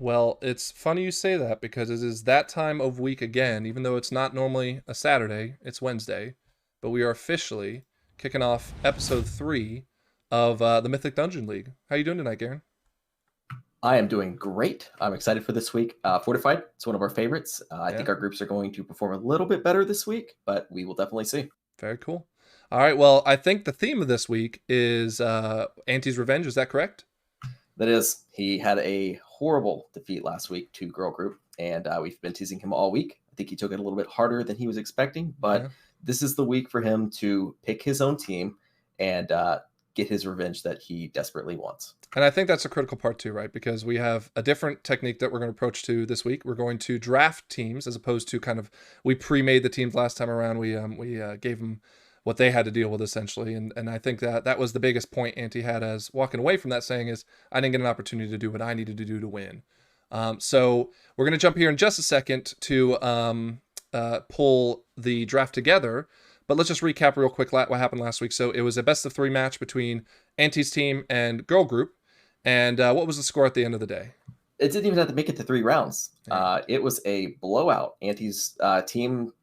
Well, it's funny you say that because it is that time of week again, even though it's not normally a Saturday, it's Wednesday. But we are officially kicking off episode 3 of the Mythic Dungeon League. How you doing tonight, Garen? I am doing great. I'm excited for this week. Fortified, it's one of our favorites. I think our groups are going to perform a little bit better this week, but we will definitely see. Very cool. All right, well, I think the theme of this week is Auntie's Revenge. Is that correct? That is. He had a horrible defeat last week to Girl Group, and we've been teasing him all week. I think he took it a little bit harder than he was expecting, but this is the week for him to pick his own team and get his revenge that he desperately wants. And I think that's a critical part too, right? Because we have a different technique that we're going to approach to this week. We're going to draft teams as opposed to we pre-made the teams last time around. We gave them what they had to deal with essentially. And I think that was the biggest point Auntie had as walking away from that saying is, I didn't get an opportunity to do what I needed to do to win. So we're going to jump here in just a second to pull the draft together. But let's just recap real quick what happened last week. So it was a best of 3 match between Auntie's team and Girl Group. And what was the score at the end of the day? It didn't even have to make it to 3 rounds. It was a blowout. Auntie's team,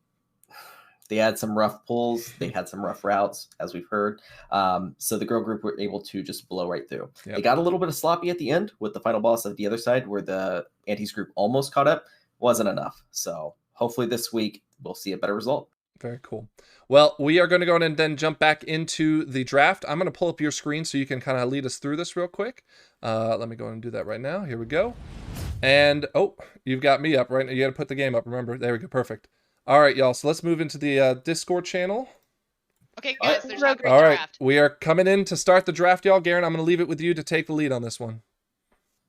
they had some rough pulls. They had some rough routes, as we've heard. So the Girl Group were able to just blow right through. Yep. They got a little bit of sloppy at the end with the final boss at the other side where the Auntie's group almost caught up. Wasn't enough. So hopefully this week we'll see a better result. Very cool. Well, we are going to go and then jump back into the draft. I'm going to pull up your screen so you can kind of lead us through this real quick. Let me go and do that right now. Here we go. And, you've got me up, right? You got to put the game up, remember? There we go. Perfect. All right, y'all. So let's move into the Discord channel. Okay, guys. There's no great draft. All right. Draft. We are coming in to start the draft, y'all. Garen, I'm going to leave it with you to take the lead on this one.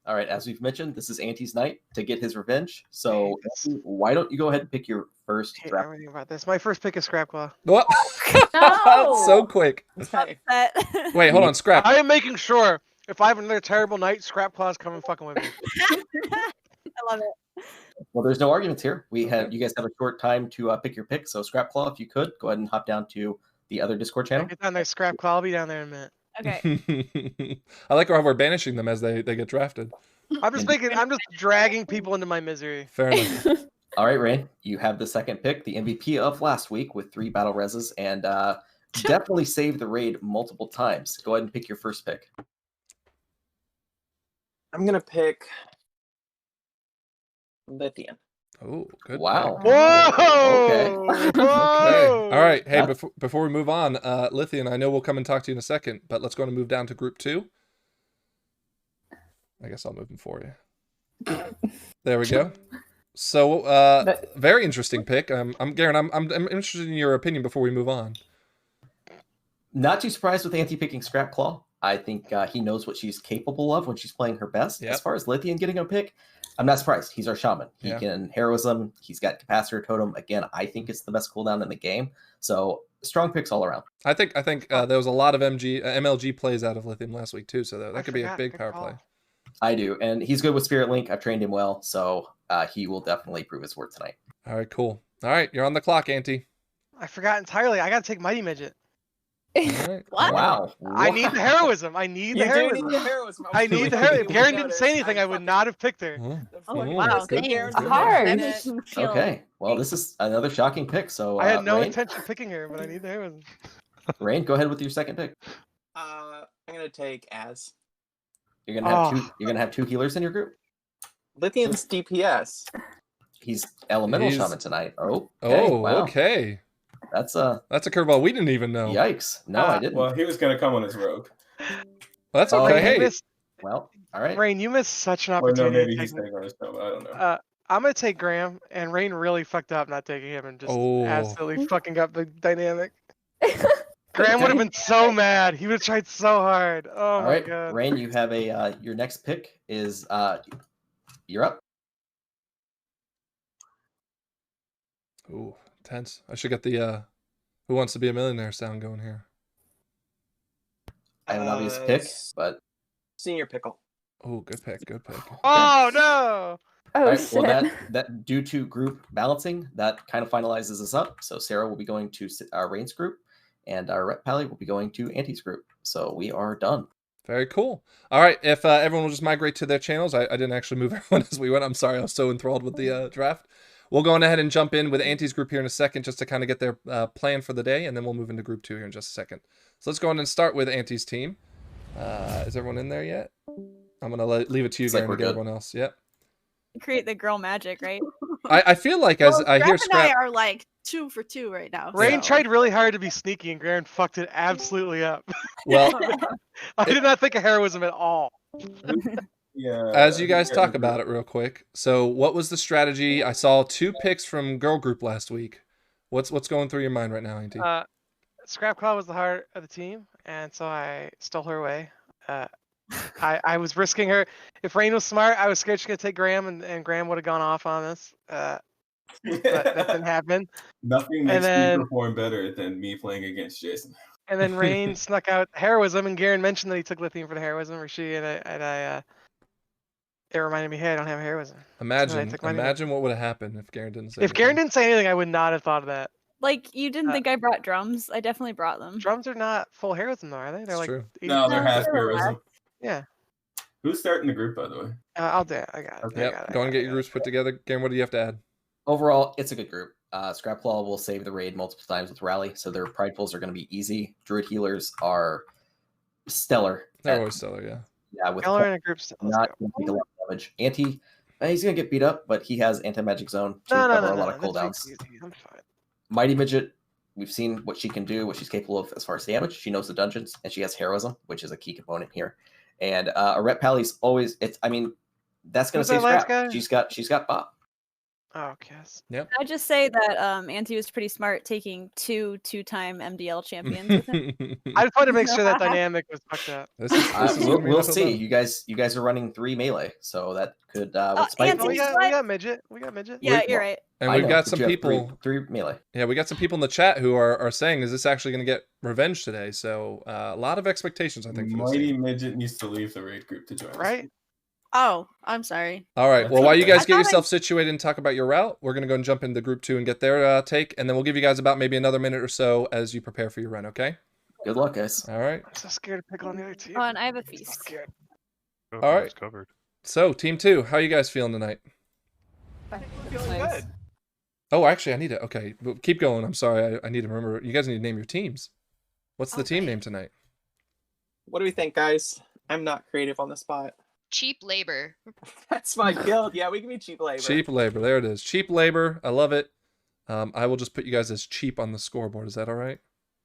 All right, as we've mentioned, this is Auntie's night to get his revenge. So why don't you go ahead and pick your first draft? Everything about this. My first pick is Scrapclaw. What? No! So quick. Okay. Wait, hold on, Scrap. I am making sure if I have another terrible night, Scrapclaw's coming fucking with me. I love it. Well, there's no arguments here. You guys have a short time to pick your pick. So Scrapclaw, if you could, go ahead and hop down to the other Discord channel. Get down there, Scrapclaw. I'll be down there in a minute. Okay. I like how we're banishing them as they get drafted. I'm just dragging people into my misery. Fair enough. All right, Rain, you have the second pick, the MVP of last week with 3 battle reses, and definitely saved the raid multiple times. Go ahead and pick your first pick. I'm gonna pick Lithian. Oh, good. Wow. Pick. Whoa! Okay. Whoa! All right. Hey, before we move on, Lithian, I know we'll come and talk to you in a second, but let's go and move down to group 2. I guess I'll move them for you. There we go. So, very interesting pick. Garen, I'm interested in your opinion before we move on. Not too surprised with Auntie picking Scrapclaw. I think he knows what she's capable of when she's playing her best. Yep. As far as Lithian getting a pick, I'm not surprised. He's our shaman. He can heroism. He's got capacitor totem. Again, I think it's the best cooldown in the game. So strong picks all around. I think there was a lot of MLG plays out of Lithium last week too, so that could be a big power play. I do, and he's good with Spirit Link. I've trained him well, so he will definitely prove his worth tonight. All right, cool. All right, you're on the clock, Auntie. I forgot entirely. I gotta take Mighty Midget. All right. What? Wow. I need the heroism. I need the heroism. I need the heroism. If Garen didn't say anything, I would not have picked her. Oh, wow. Good. Hard. Okay, well, this is another shocking pick. So I had no Rain, intention of picking her, but I need the heroism. Rain, go ahead with your second pick. I'm gonna take Az. You're gonna have two. You're gonna have 2 healers in your group. Lithian's DPS. He's elemental shaman tonight. Oh. Wow. Okay. Okay. That's a curveball we didn't even know. yikes. No, I didn't. Well, he was going to come on his rogue. Well, that's okay. Hey, Well, all right. Rain, you missed such an Or opportunity. no, maybe he's staying on his toe, but I don't know. I'm gonna take Graham, and Rain really fucked up not taking him and just absolutely fucking up the dynamic. Graham would have been so mad. He would have tried so hard. Oh All my right, god. Rain, you have a your next pick is you're up. Ooh, tense. I should get the Who Wants to Be a Millionaire sound going here. I have an obvious pick, but Senior Pickle. Oh, good pick. Good pick. Oh no! Oh, all right, shit. well that due to group balancing, that kind of finalizes us up. So Sarah will be going to our Rain's group, and our Rep Pally will be going to Auntie's group. So we are done. Very cool. All right, if everyone will just migrate to their channels. I didn't actually move everyone as we went. I'm sorry, I was so enthralled with the draft. We'll go on ahead and jump in with Auntie's group here in a second just to kind of get their plan for the day, and then we'll move into group 2 here in just a second. So let's go on and start with Auntie's team. Is everyone in there yet? I'm going to leave it to you, Garen, to get everyone else. Yep. Create the girl magic, right? I feel like as I hear Scrap... and I are like 2 for 2 right now. Rain tried really hard to be sneaky, and Garen fucked it absolutely up. Well, I did not think of heroism at all. Yeah. As you guys talk about it real quick. So what was the strategy? I saw 2 picks from girl group last week. What's going through your mind right now, Auntie? Scrap Claw was the heart of the team, and so I stole her away. I was risking her. If Rain was smart, I was scared she was going to take Graham, and Graham would have gone off on us. But that didn't happen. Nothing makes me perform better than me playing against Jason. And then Rain snuck out heroism, and Garen mentioned that he took lithium for the heroism, or she, and I it reminded me, hey, I don't have heroism. Imagine what would have happened if Garen didn't say anything. Garen didn't say anything, I would not have thought of that. Like, you didn't think I brought drums? I definitely brought them. Drums are not full heroism, though, are they? They're true. No, they're half heroism. Yeah. Who's starting the group, by the way? I'll do it. I got it. Okay. Yep. Go and get your groups put together. Garen, what do you have to add? Overall, it's a good group. Scrapclaw will save the raid multiple times with Rally, so their pridefuls are going to be easy. Druid healers are stellar. They're always stellar, yeah. Yeah, with Stellar in a group still. not going to take a lot of damage. He's going to get beat up, but he has anti-magic zone to cover a lot of cooldowns. I'm fine. Mighty Midget, we've seen what she can do, what she's capable of as far as damage. She knows the dungeons, and she has heroism, which is a key component here. And a Rep Pally's always that's going to save Scrap. She's got Bob. Oh, yes. Yep. I'd just say that Auntie was pretty smart taking 2-time MDL champions with him. I just wanted to make sure that dynamic was fucked up. We'll see. You guys are running 3 melee, so that could Auntie, we got midget. Yeah, you're right. And we've got some people 3 melee. Yeah, we got some people in the chat who are saying, is this actually going to get revenge today? So a lot of expectations, I think, for this Mighty team. Midget needs to leave the raid group to join us. Right? Oh, I'm sorry. All right. Well, while you guys get yourself situated and talk about your route, we're going to go and jump into group 2 and get their take, and then we'll give you guys about maybe another minute or so as you prepare for your run, okay? Good luck, guys. All right. I'm so scared to pick on the other team. Come on, I have a feast. So scared. All right. Covered. So, team 2, how are you guys feeling tonight? Feeling good. Oh, actually, I need to. Okay, keep going. I'm sorry. I need to remember. You guys need to name your teams. What's the team name tonight? What do we think, guys? I'm not creative on the spot. Cheap labor. That's my guild. Yeah, we can be cheap labor. Cheap labor. There it is. Cheap labor. I love it. I will just put you guys as cheap on the scoreboard. Is that all right?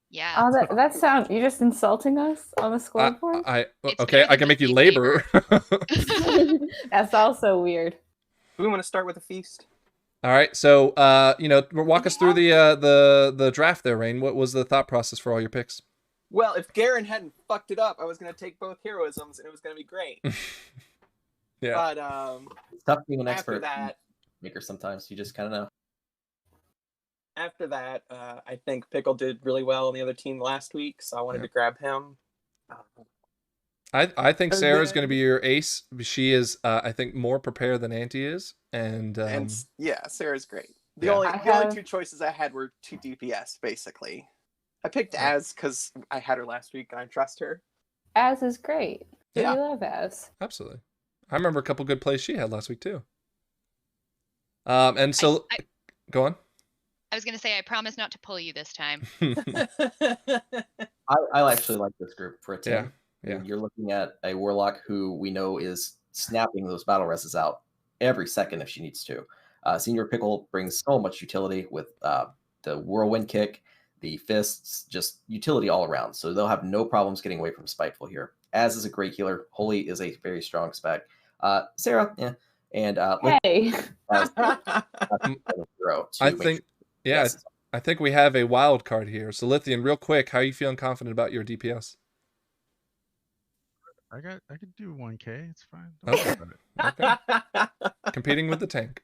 Yeah. Oh, that sounds. You're just insulting us on the scoreboard. Okay. I can make you labor. That's also weird. Do we want to start with a feast? All right. So, walk us through the draft there, Rain. What was the thought process for all your picks? Well, if Garen hadn't fucked it up, I was going to take both heroisms, and it was going to be great. Yeah. But it's tough being an expert that maker sometimes. You just kind of know. After that, I think Pickle did really well on the other team last week, so I wanted to grab him. I think Sarah's going to be your ace. She is, I think, more prepared than Auntie is, and yeah, Sarah's great. The only 2 choices I had were 2 DPS, basically. I picked Az because I had her last week and I trust her. Az is great. Yeah. We love Az. Absolutely. I remember a couple good plays she had last week too. And so, go on. I was going to say, I promise not to pull you this time. I actually like this group for a team. Yeah. You're looking at a Warlock who we know is snapping those battle reses out every second if she needs to. Senior Pickle brings so much utility with the Whirlwind Kick, the Fists, just utility all around. So they'll have no problems getting away from Spiteful here. Az is a great healer. Holy is a very strong spec. Sarah, yeah. And hey. I think we have a wild card here. So Lithian, real quick, how are you feeling confident about your DPS? I could do 1K. It's fine. Okay. Competing with the tank.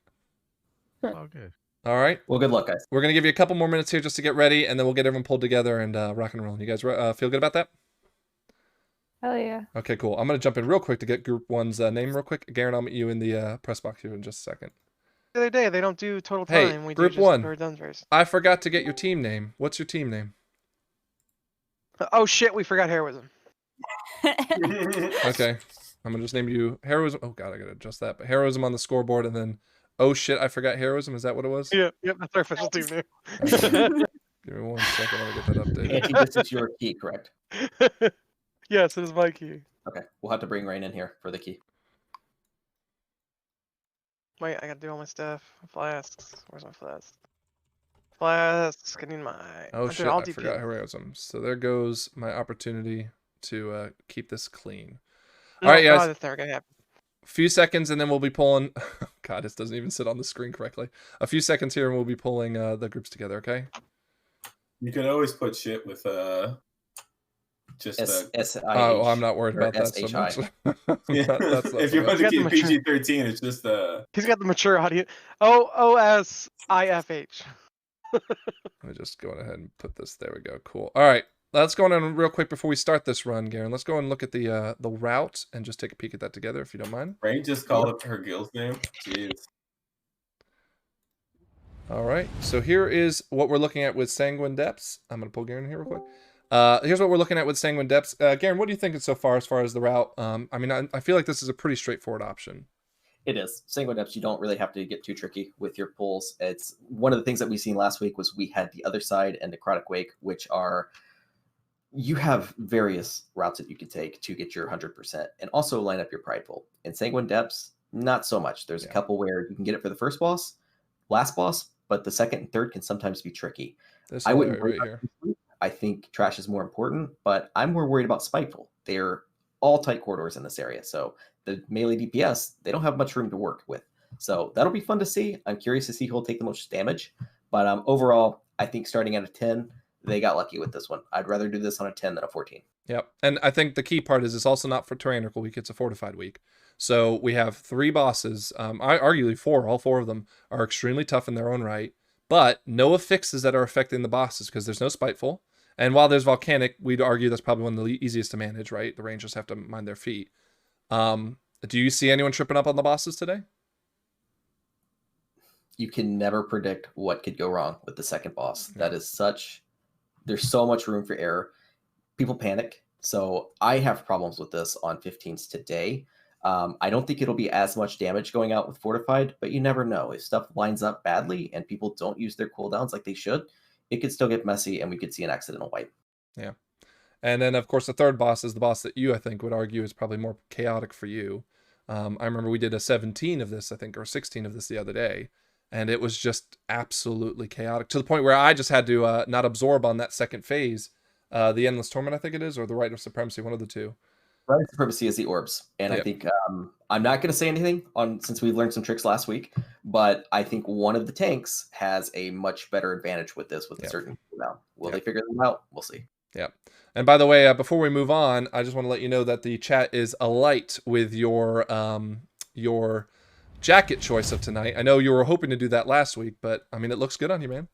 Oh, good. All right. Well, good luck, guys. We're going to give you a couple more minutes here just to get ready, and then we'll get everyone pulled together and rock and roll. You guys feel good about that? Hell yeah. Okay, cool. I'm going to jump in real quick to get Group 1's name real quick. Garen, I'll meet you in the press box here in just a second. The other day, they don't do total time. Hey, we Group do 1. I forgot to get your team name. What's your team name? Oh, shit. We forgot heroism. Okay. I'm gonna just name you heroism. Oh god, I gotta adjust that. But heroism on the scoreboard, and then oh shit, I forgot heroism. Is that what it was? Yep, that's our official team name. Okay. Give me 1 second. Let me get that updated. Anti, this is your key, correct? Yes, it is my key. Okay, we'll have to bring Rain in here for the key. Wait, I gotta do all my stuff. Flasks. Where's my flasks? Flasks. Getting my. Oh I'm shit, doing all I DPS. forgot heroism. So there goes my opportunity to keep this clean. No, All right, guys. God, that's never gonna happen. A few seconds and then we'll be pulling. God, this doesn't even sit on the screen correctly. A few seconds here and we'll be pulling the groups together. Okay. You can always put shit with just Oh, I'm not worried about that so much. That's if you want to keep PG-13, it's just He's got the mature audio. OOSIFH. Let me just go ahead and put this. There we go. Cool. All right. Let's go on real quick before we start this run, Garen. Let's go and look at the route and just take a peek at that together, if you don't mind. Rain just called up her guild's name. Jeez. All right. So here is what we're looking at with Sanguine Depths. I'm going to pull Garen here real quick. Here's what we're looking at with Sanguine Depths. Garen, what do you think so far as the route? I mean, I feel like this is a pretty straightforward option. It is. Sanguine Depths, you don't really have to get too tricky with your pulls. It's one of the things that we seen last week was we had the other side and Necrotic Wake, which are, you have various routes that you can take to get your 100% and also line up your pride pull. In Sanguine Depths, not so much. There's a couple where you can get it for the first boss, last boss, but the second and third can sometimes be tricky. I wouldn't worry about here. I think trash is more important, but I'm more worried about Spiteful. They're all tight corridors in this area. So the melee DPS, they don't have much room to work with. So that'll be fun to see. I'm curious to see who'll take the most damage. But overall, I think starting at a 10, they got lucky with this one. I'd rather do this on a 10 than a 14. Yep. And I think the key part is it's also not for tyrannical week. It's a fortified week. So we have 3 bosses. Arguably 4. All 4 of them are extremely tough in their own right. But no affixes that are affecting the bosses because there's no Spiteful. And while there's Volcanic, we'd argue that's probably one of the easiest to manage, right? The Rangers have to mind their feet. Do you see anyone tripping up on the bosses today? You can never predict what could go wrong with the second boss. Yeah. That is there's so much room for error. People panic. So I have problems with this on 15s today. I don't think it'll be as much damage going out with Fortified, but you never know. If stuff lines up badly and people don't use their cooldowns like they should, it could still get messy and we could see an accidental wipe. Yeah. And then, of course, the third boss is the boss that you, I think, would argue is probably more chaotic for you. I remember we did a 17 of this, I think, or 16 of this the other day, and it was just absolutely chaotic to the point where I just had to not absorb on that second phase, the Endless Torment, I think it is, or the Right of Supremacy, one of the two. Right of Supremacy is the orbs, and I think I'm not going to say anything since we've learned some tricks last week, but I think one of the tanks has a much better advantage with this with a certain cooldown. Will they figure them out? We'll see. Yeah. And by the way, before we move on, I just want to let you know that the chat is alight with your jacket choice of tonight. I know you were hoping to do that last week, but I mean, it looks good on you, man.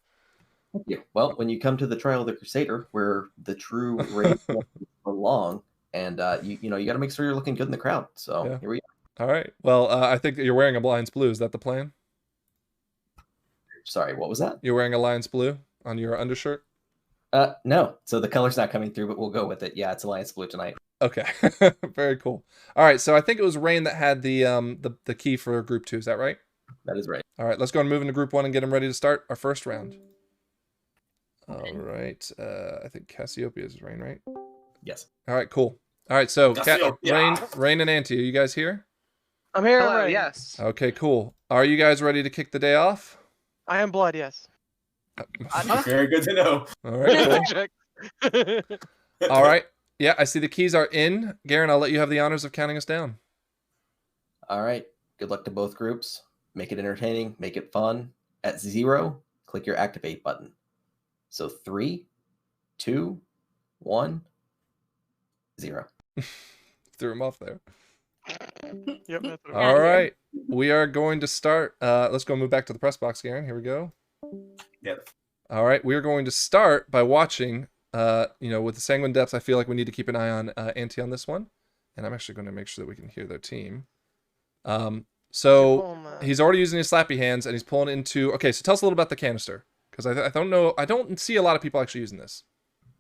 Thank you. Well, when you come to the Trial of the Crusader, where the true raid belong, and you got to make sure you're looking good in the crowd. So here we go. All right. Well, I think you're wearing a Lions Blue. Is that the plan? Sorry, what was that? You're wearing a Lions Blue on your undershirt? No. So the color's not coming through, but we'll go with it. Yeah, it's Alliance Blue tonight. Okay. Very cool. All right. So I think it was Rain that had the key for Group 2. Is that right? That is right. All right. Let's go and move into Group 1 and get them ready to start our first round. All right. I think Cassiopeia is Rain, right? Yes. All right. Cool. All right. So Rain and Auntie, are you guys here? I'm here. Hello, yes. Okay. Cool. Are you guys ready to kick the day off? I am blood. Yes. Very good to know. All right. Cool. All right. Yeah, I see the keys are in. Garen, I'll let you have the honors of counting us down. All right. Good luck to both groups. Make it entertaining. Make it fun. At 0, click your activate button. So 3, 2, 1, 0. Threw him off there. Yep. That's what All right. We are going to start. Let's go move back to the press box, Garen. Here we go. Yep. All right. We are going to start by watching, with the Sanguine Depths, I feel like we need to keep an eye on Auntie on this one. And I'm actually going to make sure that we can hear their team. So he's already using his slappy hands and he's pulling into... Okay, so tell us a little about the canister. Because I don't know... I don't see a lot of people actually using this.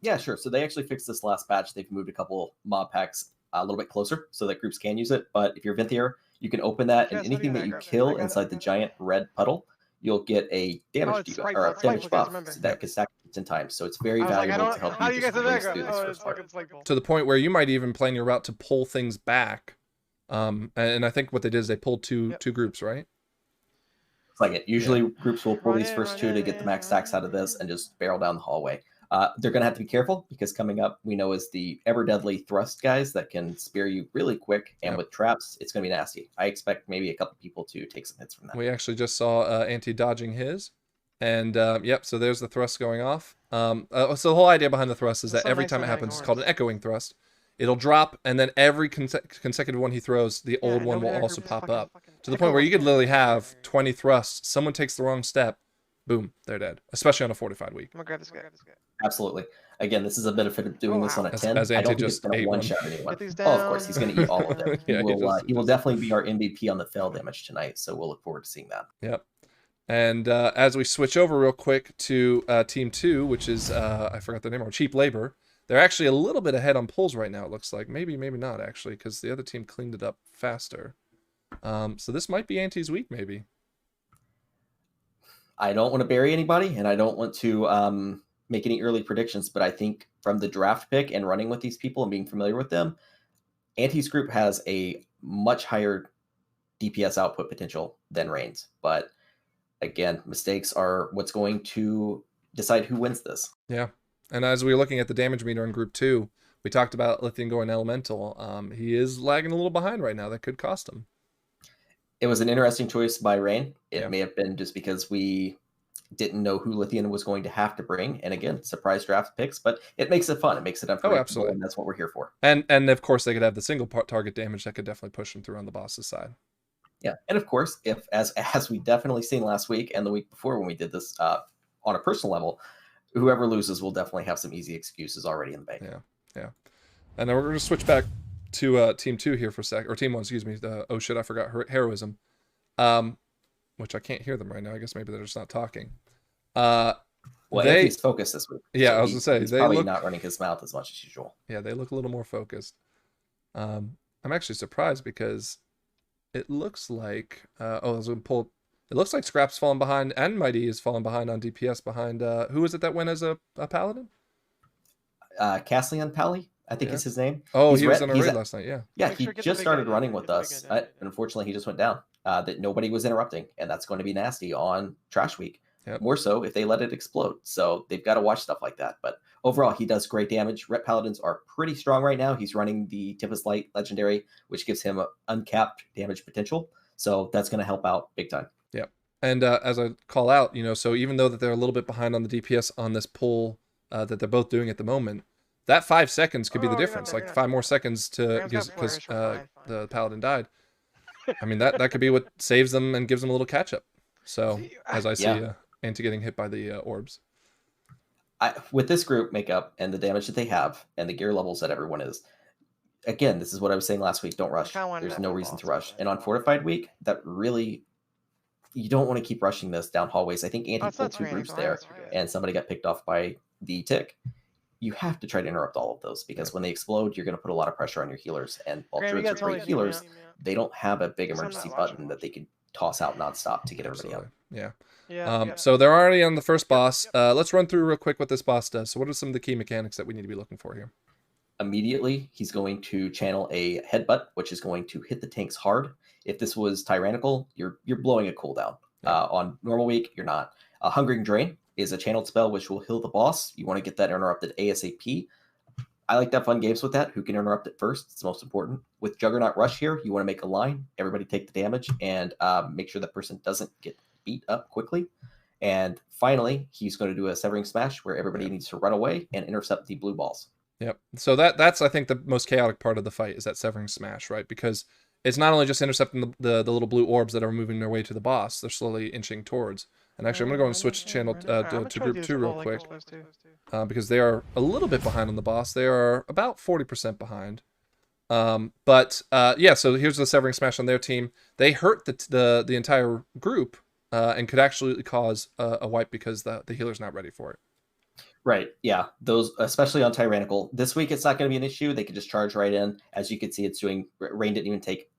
Yeah, sure. So they actually fixed this last patch. They've moved a couple mob packs a little bit closer so that groups can use it. But if you're Venthier, you can open that, and anything that you kill inside the giant red puddle, you'll get a damage or a damage buff that can stack 10 times. So it's very valuable to help you just race through this first part. To the point where you might even plan your route to pull things back. And I think what they did is they pulled two groups, right? It's like it. Usually groups will pull these first two to get the max stacks out of this and just barrel down the hallway. They're going to have to be careful because coming up, we know, is the ever deadly thrust guys that can spear you really quick. And with traps, it's going to be nasty. I expect maybe a couple people to take some hits from that. We actually just saw Anti dodging his. And yep, so there's the thrust going off. So the whole idea behind the thrust is that every time it happens, it's called an echoing thrust. It'll drop, and then every consecutive one he throws, the old one will also pop up. To the point where you could literally have 20 thrusts. Someone takes the wrong step, boom, they're dead. Especially on a fortified week. I'm gonna grab this guy. Absolutely. Again, this is a benefit of doing this on a 10. As I don't think just it's going to one-shot anyone. Oh, of course, he's going to eat all of them. He will definitely be our MVP on the fail damage tonight, so we'll look forward to seeing that. Yep. And as we switch over real quick to Team 2, which is, I forgot the name, or Cheap Labor, they're actually a little bit ahead on pulls right now, it looks like. Maybe not, actually, because the other team cleaned it up faster. So this might be Anti's week, maybe. I don't want to bury anybody, and I don't want to make any early predictions, but I think from the draft pick and running with these people and being familiar with them, Anti's group has a much higher DPS output potential than Reigns. But again, mistakes are what's going to decide who wins this. Yeah. And as we were looking at the damage meter in Group 2, we talked about Lithium going Elemental. He is lagging a little behind right now. That could cost him. It was an interesting choice by Rain. It may have been just because we didn't know who Lithium was going to have to bring. And again, surprise draft picks, but it makes it fun. It makes it unpredictable, absolutely. And that's what we're here for. And of course, they could have the single target damage that could definitely push him through on the boss's side. Yeah, and of course, if as we definitely seen last week and the week before when we did this on a personal level, whoever loses will definitely have some easy excuses already in the bank. Yeah. And then we're going to switch back to Team 2 here for a sec, or Team 1, excuse me. Oh shit, I forgot Heroism, which I can't hear them right now. I guess maybe they're just not talking. Well, he's focused this week. Yeah, so I was gonna say he's they probably not running his mouth as much as usual. Yeah, they look a little more focused. I'm actually surprised because it looks like I was gonna pull. It looks like Scrap's fallen behind, and Mighty is falling behind on DPS behind. Who is it that went as a paladin? Cassian Pally, I think is his name. Oh, he was on a raid last night. Yeah, he just started running with us. And unfortunately, he just went down. That nobody was interrupting, and that's going to be nasty on Trash Week. Yep. More so if they let it explode. So they've got to watch stuff like that. But overall, he does great damage. Rep Paladins are pretty strong right now. He's running the Tempest Light Legendary, which gives him uncapped damage potential. So that's going to help out big time. Yep. And as I call out, so even though that they're a little bit behind on the DPS on this pull that they're both doing at the moment, that 5 seconds could be the difference. Like 5 more seconds to because the Paladin died. I mean, that could be what saves them and gives them a little catch up. So as I see Anti getting hit by the orbs. With this group makeup and the damage that they have and the gear levels that everyone is, again, this is what I was saying last week. Don't rush. There's no reason to rush. And on Fortified Week, that really, you don't want to keep rushing this down hallways. I think Anti pulled 2 groups there, and somebody got picked off by the tick. You have to try to interrupt all of those because when they explode, you're going to put a lot of pressure on your healers. And while druids are great healers, they don't have a big emergency button that they can toss out nonstop to get everybody out. Yeah. So they're already on the first boss. Let's run through real quick what this boss does. So what are some of the key mechanics that we need to be looking for here? Immediately, he's going to channel a headbutt, which is going to hit the tanks hard. If this was tyrannical, you're blowing a cooldown. On normal week, you're not. A Hungering Drain is a channeled spell which will heal the boss. You want to get that interrupted ASAP. I like to have fun games with that. Who can interrupt it first? It's most important. With Juggernaut Rush here, you want to make a line. Everybody take the damage and make sure that person doesn't get beat up quickly. And finally, he's going to do a Severing Smash where everybody needs to run away and intercept the blue balls. Yep. So that's I think the most chaotic part of the fight is that Severing Smash, right? Because it's not only just intercepting the little blue orbs that are moving their way to the boss, they're slowly inching towards. And actually, I'm going to go and switch channel to Group 2 real quick because they are a little bit behind on the boss. They are about 40% behind. Yeah, so here's the Severing Smash on their team. They hurt the entire group and could actually cause a wipe because the healer's not ready for it. Right. Yeah. Those, especially on Tyrannical. This week, it's not going to be an issue. They could just charge right in. As you can see, it's doing. Rain didn't even take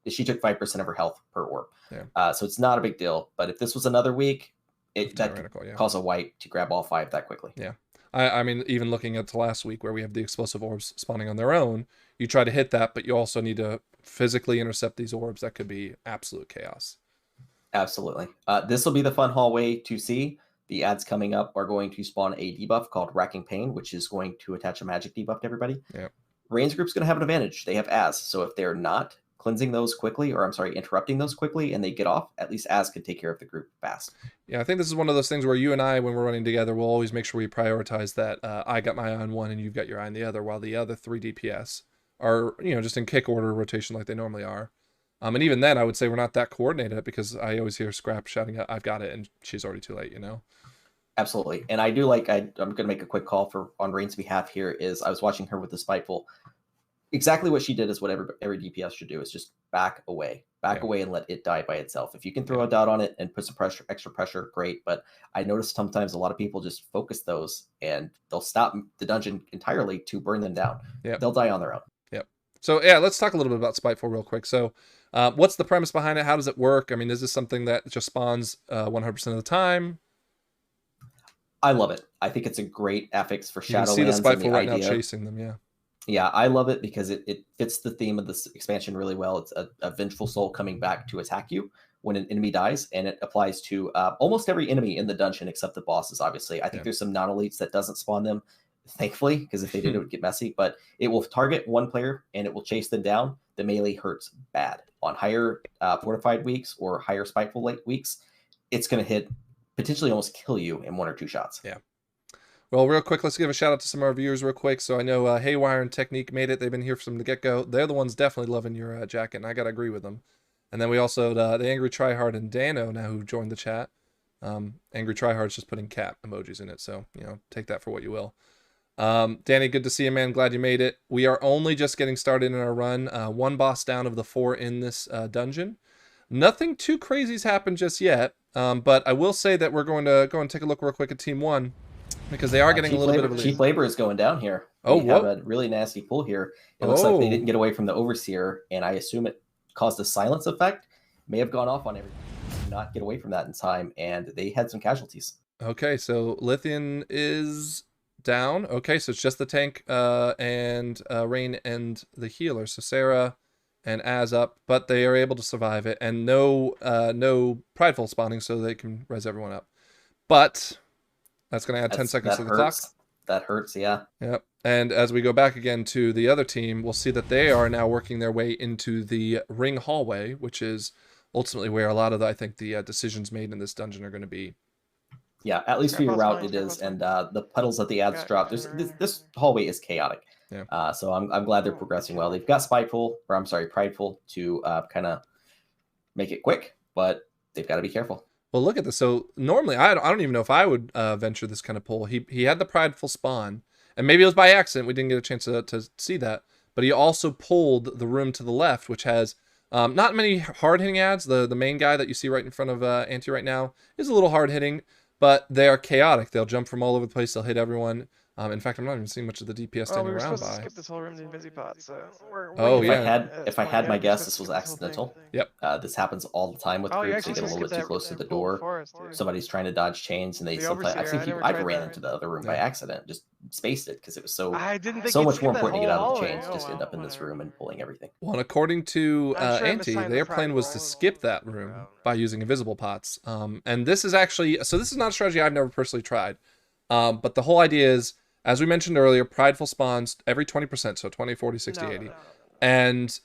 she took 5% of her health per orb. Yeah. So it's not a big deal. But if this was another week, that could yeah. cause a wipe to grab all 5 that quickly. Yeah. I mean, even looking at the last week where we have the explosive orbs spawning on their own, you try to hit that, but you also need to physically intercept these orbs. That could be absolute chaos. Absolutely. This will be the fun hallway to see. The ads coming up are going to spawn a debuff called Racking Pain, which is going to attach a magic debuff to everybody. Yeah. Rain's group's going to have an advantage. They have Az. So if they're not cleansing those quickly, or I'm sorry, interrupting those quickly, and they get off, at least Az can take care of the group fast. Yeah, I think this is one of those things where you and I, when we're running together, we'll always make sure we prioritize that I got my eye on one and you've got your eye on the other, while the other 3 DPS are, just in kick order rotation like they normally are. And even then, I would say we're not that coordinated because I always hear Scrap shouting out, "I've got it," and she's already too late, Absolutely. And I do like, I'm going to make a quick call on Rain's behalf here, is I was watching her with the Spiteful. Exactly what she did is what every DPS should do, is just back away and let it die by itself. If you can throw a dot on it and put some extra pressure, great. But I noticed sometimes a lot of people just focus those and they'll stop the dungeon entirely to burn them down. Yep. They'll die on their own. Yep. So yeah, let's talk a little bit about Spiteful real quick. So what's the premise behind it? How does it work? I mean, is this something that just spawns 100% of the time? I love it. I think it's a great affix for Shadowlands. You can see the Spiteful right now chasing them, yeah. Yeah, I love it because it fits the theme of this expansion really well. It's a vengeful soul coming back to attack you when an enemy dies, and it applies to almost every enemy in the dungeon except the bosses, obviously. I think there's some non-elites that doesn't spawn them, thankfully, because if they did, it would get messy. But it will target one player, and it will chase them down. The melee hurts bad. On higher fortified weeks or higher Spiteful weeks, it's going to hit, potentially almost kill you in 1 or 2 shots. Yeah. Well, real quick, let's give a shout out to some of our viewers real quick. So I know Haywire and Technique made it. They've been here from the get-go. They're the ones definitely loving your jacket, and I got to agree with them. And then we also, the Angry Tryhard and Dano now who joined the chat. Angry Tryhard's just putting cat emojis in it, so, take that for what you will. Danny, good to see you, man. Glad you made it. We are only just getting started in our run. 1 boss down of the 4 in this dungeon. Nothing too crazy's happened just yet, but I will say that we're going to go and take a look real quick at Team 1. Because they are getting a little bit of a lead. Cheap labor is going down here. We have a really nasty pull here. It looks like they didn't get away from the Overseer, and I assume it caused a silence effect. May have gone off on everything. Not get away from that in time, and they had some casualties. Okay, so Lithian is down. Okay, so it's just the tank and Rain and the healer. So Sarah and Az up, but they are able to survive it, and no prideful spawning, so they can res everyone up. But that's going to add 10 seconds to the clock. That hurts, yeah. Yep. And as we go back again to the other team, we'll see that they are now working their way into the ring hallway, which is ultimately where a lot of, I think, the decisions made in this dungeon are going to be. Yeah, at least for your route it is. And the puddles that the ads drop, this hallway is chaotic. Yeah. So I'm glad they're progressing well. They've got Prideful to kind of make it quick, but they've got to be careful. Well, look at this. So normally, I don't even know if I would venture this kind of pull. He had the prideful spawn, and maybe it was by accident. We didn't get a chance to see that. But he also pulled the room to the left, which has not many hard-hitting ads. The main guy that you see right in front of Auntie right now is a little hard-hitting, but they are chaotic. They'll jump from all over the place. They'll hit everyone. In fact, I'm not even seeing much of the DPS standing around by. We were supposed to skip this whole room to Invisipod, so if I had my guess, this was accidental. Yep. This happens all the time with groups. They get a little bit too close to the door. Somebody's trying to dodge chains, and they sometimes. I've ran into the other room by accident, just spaced it because it was so much more important to get out of the chains. Just end up in this room and pulling everything. Well, and according to Auntie, their plan was to skip that room by using invisible pots. And this is actually this is not a strategy I've never personally tried. But the whole idea is, as we mentioned earlier, prideful spawns every 20%, so 20, 40, 60, 80. And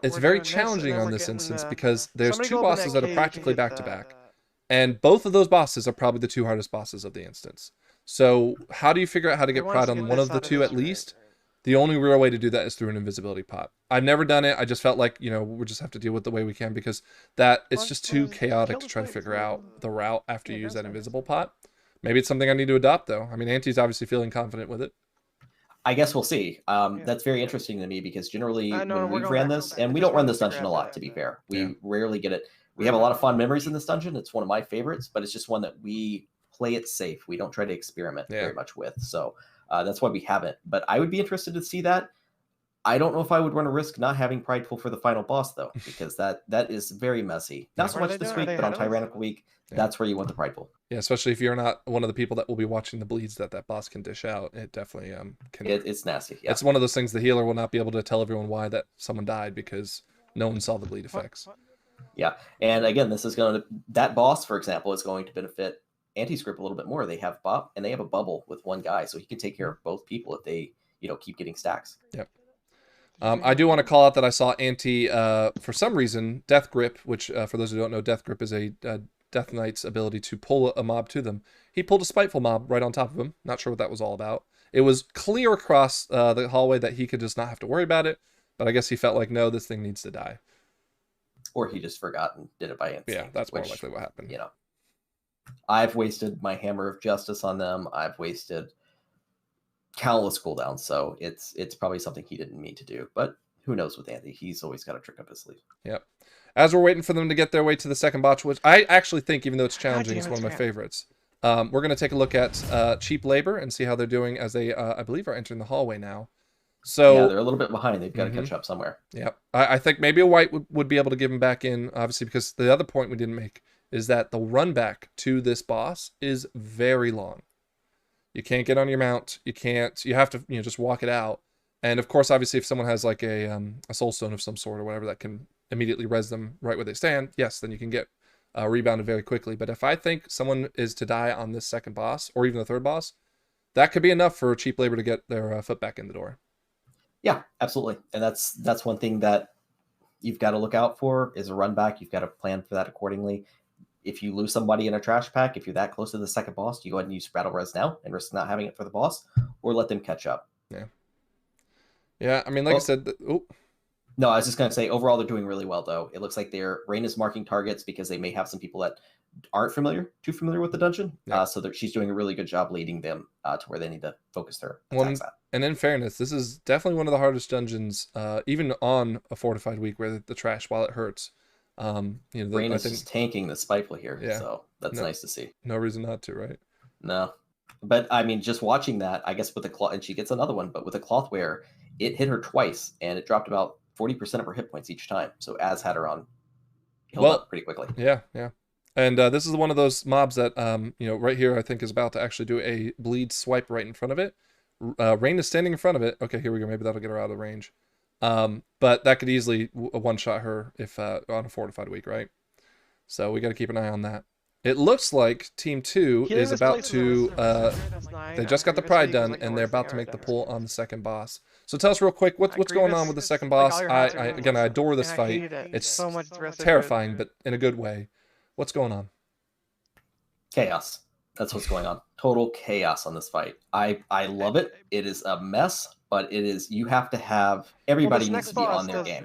it's very challenging on this instance because there's 2 bosses that are practically back-to-back. And both of those bosses are probably the 2 hardest bosses of the instance. So how do you figure out how to get pride on one of the 2 at least? The only real way to do that is through an invisibility pot. I've never done it. I just felt like, we just have to deal with the way we can because it's just too chaotic to try to figure out the route after you use that invisible pot. Maybe it's something I need to adopt, though. I mean, Auntie's obviously feeling confident with it. I guess we'll see. That's very interesting to me because generally when we've ran this, and we don't run this dungeon a lot, to be fair. We rarely get it. We have a lot of fond memories in this dungeon. It's one of my favorites, but it's just one that we play it safe. We don't try to experiment very much with. So that's why we haven't. But I would be interested to see that. I don't know if I would run a risk not having Prideful for the final boss, though, because that is very messy. Not so much this week, but on Tyrannical Week, that's where you want the Prideful. Yeah, especially if you're not one of the people that will be watching the bleeds that boss can dish out. It definitely can. It's nasty. Yeah. It's one of those things the healer will not be able to tell everyone why that someone died because no one saw the bleed effects. Yeah, and again, this is that boss, for example, is going to benefit Anti-Script a little bit more. They have Bop and they have a bubble with one guy, so he can take care of both people if they keep getting stacks. Yep. I do want to call out that I saw Anti, for some reason, Death Grip, which for those who don't know, Death Grip is a Death Knight's ability to pull a mob to them. He pulled a Spiteful mob right on top of him. Not sure what that was all about. It was clear across the hallway that he could just not have to worry about it, but I guess he felt like, no, this thing needs to die. Or he just forgot and did it by instinct. Yeah, that's more likely what happened. I've wasted my Hammer of Justice on them. I've wasted countless cooldowns, so it's probably something he didn't mean to do. But who knows with Andy? He's always got a trick up his sleeve. Yep. As we're waiting for them to get their way to the second botch, which I actually think, even though it's challenging, it's one of my favorites. We're going to take a look at Cheap Labor and see how they're doing as they, I believe, are entering the hallway now. So yeah, they're a little bit behind. They've got to catch up somewhere. Yep. I think maybe a white would be able to give him back in, obviously, because the other point we didn't make is that the run back to this boss is very long. You can't get on your mount. You have to, just walk it out. And of course, obviously, if someone has like a soul stone of some sort or whatever that can immediately res them right where they stand, yes, then you can get rebounded very quickly. But if I think someone is to die on this second boss or even the third boss, that could be enough for Cheap Labor to get their foot back in the door. Yeah, absolutely. And that's one thing that you've got to look out for is a run back. You've got to plan for that accordingly. If you lose somebody in a trash pack, if you're that close to the second boss, you go ahead and use Battle Res now and risk not having it for the boss, or let them catch up. Yeah. Yeah, I mean, like I said... No, I was just going to say, overall, they're doing really well, though. It looks like Rain is marking targets because they may have some people that aren't too familiar with the dungeon. Yeah. So she's doing a really good job leading them to where they need to focus their attacks at. And in fairness, this is definitely one of the hardest dungeons, even on a fortified week where the trash, while it hurts... Rain is just tanking the Spiteful here, so that's nice to see. No reason not to, right? No. But, I mean, just watching that, I guess with the cloth, and she gets another one, but with the cloth wear, it hit her twice, and it dropped about 40% of her hit points each time. So Az had her on healed up pretty quickly. Yeah. And this is one of those mobs that, right here, I think is about to actually do a bleed swipe right in front of it. Rain is standing in front of it. Okay, here we go. Maybe that'll get her out of range. But that could easily one-shot her if on a fortified week, right? So we got to keep an eye on that. It looks like Team 2 is about to... they just got the Pride done, and they're about to make the pull on the second boss. So tell us real quick, what's going on with the second boss? Again, I adore this fight. It's so much terrifying, but in a good way. What's going on? Chaos. That's what's going on. Total chaos on this fight. I love it. It is a mess, but it is, you have to have, everybody needs to be on their game.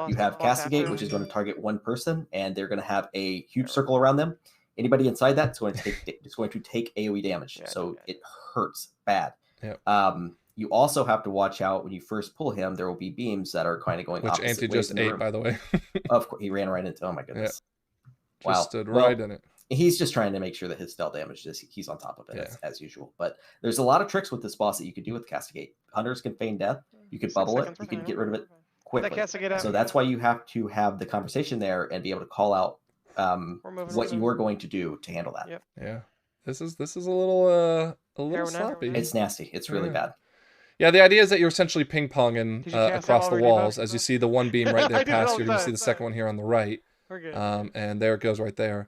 You have Castigate, which is going to target one person, and they're going to have a huge circle around them. Anybody inside that is going to take AoE damage. So it hurts bad. Yeah. You also have to watch out when you first pull him, there will be beams that are kind of going opposite ways. Which Anti just ate, by the way. Of course, he ran right into, oh my goodness. Yeah. Just stood right in it. He's just trying to make sure that his spell damage he's on top of it as usual. But there's a lot of tricks with this boss that you could do with Castigate. Hunters can feign death. You could bubble it. You can get rid of it quickly. So that's why you have to have the conversation there and be able to call out what you are going to do to handle that. Yeah. This is a little sloppy. It's nasty. It's really bad. Yeah, the idea is that you're essentially ping-ponging across the walls. As you see the one beam right there past, you're going to see the second one here on the right. And there it goes right there.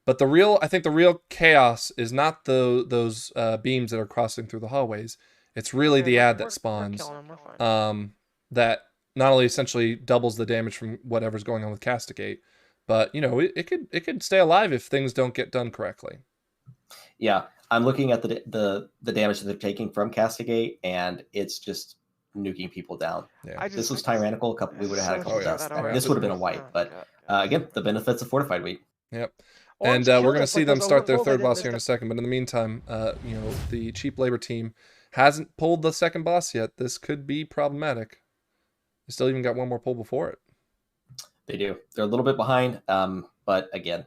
But I think the real chaos is not those beams that are crossing through the hallways. It's really the ad that spawns that not only essentially doubles the damage from whatever's going on with Castigate, but it could stay alive if things don't get done correctly. Yeah, I'm looking at the damage that they're taking from Castigate, and it's just nuking people down. Yeah. This was tyrannical. We would have had a couple deaths. This would have been a white, but again, the benefits of fortified week. Yep. And we're going to see them start their third boss here in a second. But in the meantime, the Cheap Labor team hasn't pulled the second boss yet. This could be problematic. They still even got one more pull before it. They do. They're a little bit behind. But again,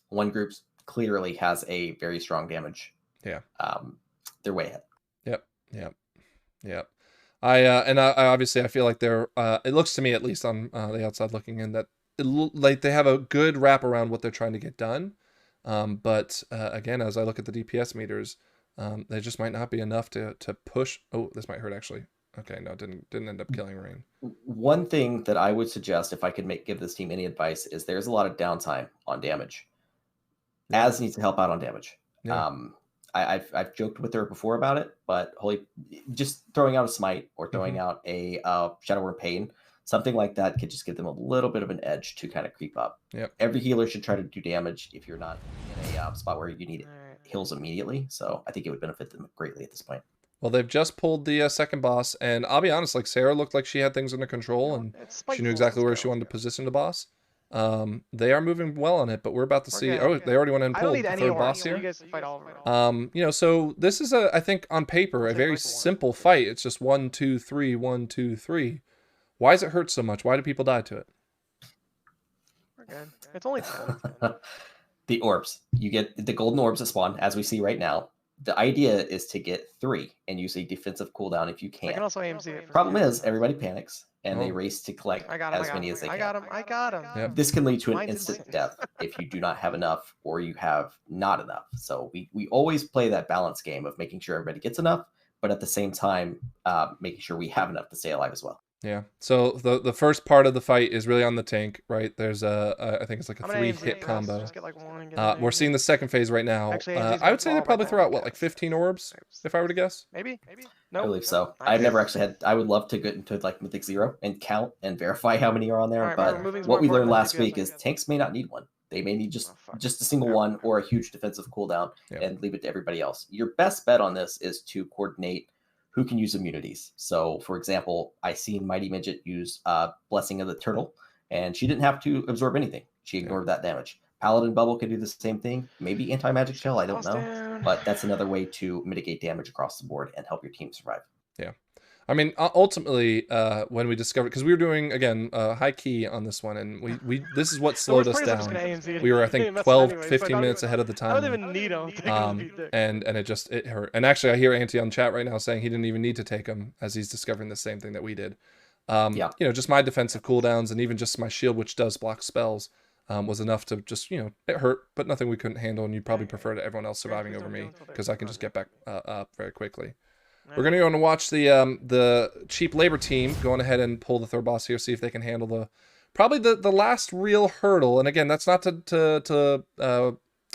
one group's clearly has a very strong damage. Yeah. They're way ahead. Yep. I obviously I feel like they're. It looks to me, at least on the outside looking in, that like they have a good wrap around what they're trying to get done. But again, as I look at the DPS meters, they just might not be enough to push. Oh, this might hurt actually. Okay, no, didn't end up killing Rain. One thing that I would suggest, if I could give this team any advice, is there's a lot of downtime on damage. Yeah. Az needs to help out on damage. Yeah. I've joked with her before about it, but just throwing out a smite or throwing out a Shadow Word Pain, something like that could just give them a little bit of an edge to kind of creep up. Yep. Every healer should try to do damage if you're not in a spot where you need heals immediately. So I think it would benefit them greatly at this point. Well, they've just pulled the second boss, and I'll be honest, like Sarah looked like she had things under control, and she knew exactly where she wanted to position the boss. They are moving well on it, but we're about to see. Oh, they already went and pulled the third boss here. You guys can fight all of them. So this is I think on paper, a very simple fight. It's just 1, 2, 3, 1, 2, 3. Why does it hurt so much? Why do people die to it? We're good. It's only 10. The orbs. You get the golden orbs that spawn, as we see right now. The idea is to get 3 and use a defensive cooldown if you can. I can also AMC it. Problem is, everybody panics and they race to collect as many as they can. I got him. Yep. This can lead to an Mine's instant insane. death if you do not have enough or you have not enough. So we always play that balance game of making sure everybody gets enough, but at the same time, making sure we have enough to stay alive as well. Yeah. So the first part of the fight is really on the tank, right? There's I think it's like a 3-hit combo. Just get like one and get We're seeing the second phase right now. Actually, I would say they probably throw out what, like 15 orbs, if I were to guess. Maybe. I believe so. I've never actually had. I would love to get into like Mythic 0 and count and verify how many are on there. Alright, but moving's what more we learned important than last week DPS, is I guess. tanks may not need one. They may need just fuck. a single one or a huge defensive cooldown Yep. and leave it to everybody else. Your best bet on this is to coordinate who can use immunities. So, for example, I seen Mighty Midget use Blessing of the Turtle, and she didn't have to absorb anything. She ignored that damage. Paladin Bubble could do the same thing. Maybe Anti-Magic Shell, I don't know. But that's another way to mitigate damage across the board and help your team survive. Yeah. I mean, ultimately, when we discovered, because we were doing, again, high key on this one, and we this is what slowed us down. We were, I think, 12, 15 minutes ahead of the time. I don't even need them. And it hurt. And actually, I hear Auntie on chat right now saying he didn't even need to take them, as he's discovering the same thing that we did. Just my defensive cooldowns and even just my shield, which does block spells, was enough to just, it hurt, but nothing we couldn't handle, and you'd probably prefer to everyone else surviving over me, because I can just get back up very quickly. We're going to go and watch the cheap labor team going ahead and pull the third boss here, see if they can handle probably the last real hurdle. And again, that's not to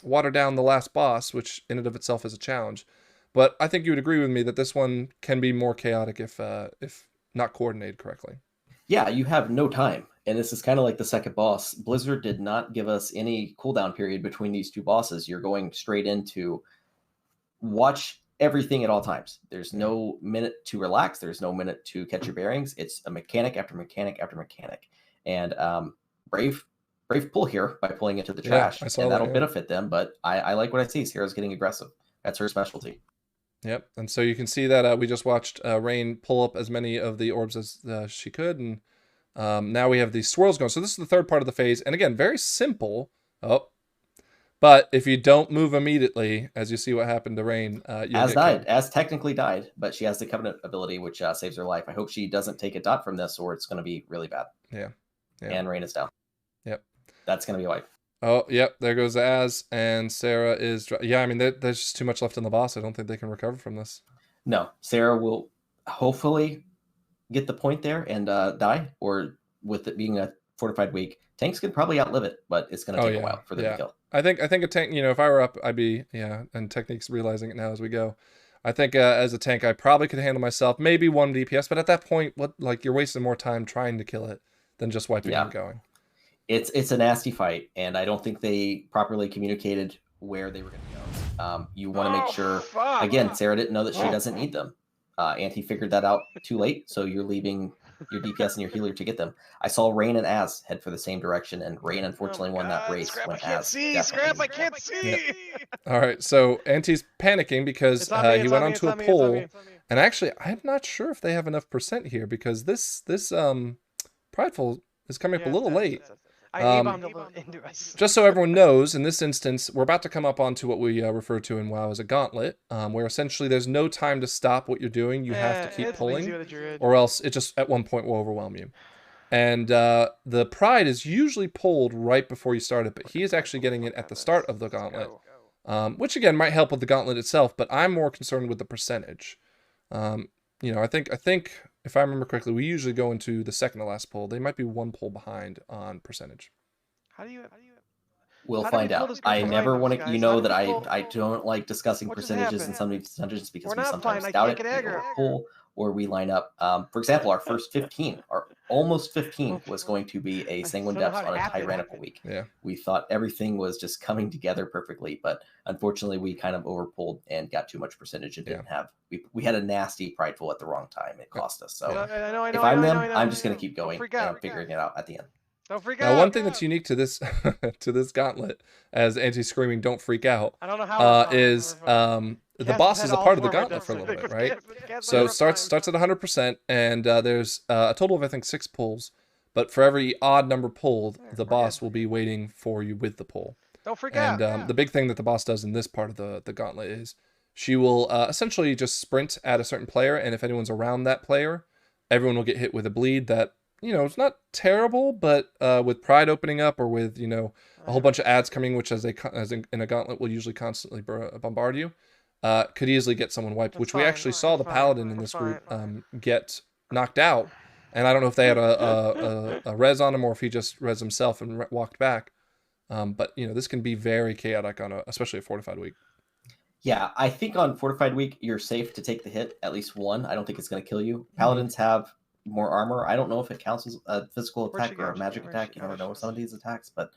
water down the last boss, which in and of itself is a challenge. But I think you would agree with me that this one can be more chaotic if not coordinated correctly. Yeah, you have no time. And this is kind of like the second boss. Blizzard did not give us any cooldown period between these two bosses. You're going straight into watch everything at all times. There's no minute to relax. There's no minute to catch your bearings. It's a mechanic after mechanic after mechanic. And brave pull here by pulling into the trash. And that'll benefit them. But I like what I see. Sarah's getting aggressive. That's her specialty. Yep. And so you can see that we just watched Rain pull up as many of the orbs as she could. And now we have these swirls going. So this is the third part of the phase. And again, very simple. But if you don't move immediately, as you see what happened to Rain, Az technically died, but she has the Covenant ability, which saves her life. I hope she doesn't take a dot from this, or it's going to be really bad. Yeah. And Rain is down. Yep. That's going to be a wipe. Oh, yep. There goes Az, and Sarah is. Yeah, I mean, there's just too much left in the boss. I don't think they can recover from this. No, Sarah will hopefully get the point there and die, or with it being a fortified weak, tanks could probably outlive it, but it's going to take a while for them to kill. I think a tank, if I were up, I'd be, and Technique's realizing it now as we go. I think as a tank, I probably could handle myself, maybe 1 DPS, but at that point, you're wasting more time trying to kill it than just wiping and going. It's a nasty fight, and I don't think they properly communicated where they were going to go. You want to make sure, again, Sarah didn't know that she doesn't need them. Auntie figured that out too late, so you're leaving your DPS and your healer to get them. I saw Rain and Az head for the same direction, and Rain unfortunately won that race. Scrap, I can't see. Yep. All right, so Auntie's panicking because he went onto a pole, and actually, I'm not sure if they have enough percent here because this Prideful is coming up a little late. I A-bombed into us. Just so everyone knows, in this instance, we're about to come up onto what we refer to in WoW as a gauntlet, where essentially there's no time to stop what you're doing. You have to keep pulling, or else it just at one point will overwhelm you. And the Pride is usually pulled right before you start it, but he is actually getting it at the start of the gauntlet, which again might help with the gauntlet itself, but I'm more concerned with the percentage. I think if I remember correctly, we usually go into the second to last pull. They might be one pull behind on percentage. How do you? We'll find out. I never want to. You know that I don't like discussing percentages in some of these dungeons because we sometimes doubt it. We overpull or we line up. For example, our first 15, our almost 15, was going to be a Sanguine Depths on a tyrannical week. Yeah. We thought everything was just coming together perfectly, but unfortunately, we kind of overpulled and got too much percentage and didn't have. We had a nasty prideful at the wrong time. It cost us. So if I'm them, I'm just going to keep going and I'm figuring it out at the end. Don't freak now, out. one thing that's unique to this to this gauntlet, as Anti's screaming, "Don't freak out," I don't know how is the boss is a part of the gauntlet for a little bit, right? So it starts at 100%, and there's a total of I think 6 pulls, but for every odd number pulled, the boss will be waiting for you with the pull. Don't freak out. And the big thing that the boss does in this part of the gauntlet is she will essentially just sprint at a certain player, and if anyone's around that player, everyone will get hit with a bleed that, it's not terrible, but with Pride opening up or with, a whole bunch of ads coming, which as in a gauntlet will usually constantly bombard you, could easily get someone wiped, which we actually saw the Paladin in this group get knocked out. And I don't know if they had a res on him or if he just res himself and walked back. But, this can be very chaotic on especially a Fortified week. Yeah, I think on Fortified week, you're safe to take the hit, at least one. I don't think it's going to kill you. Paladins have more armor. I don't know if it counts as a physical attack or a magic attack. You never know with some of these attacks, but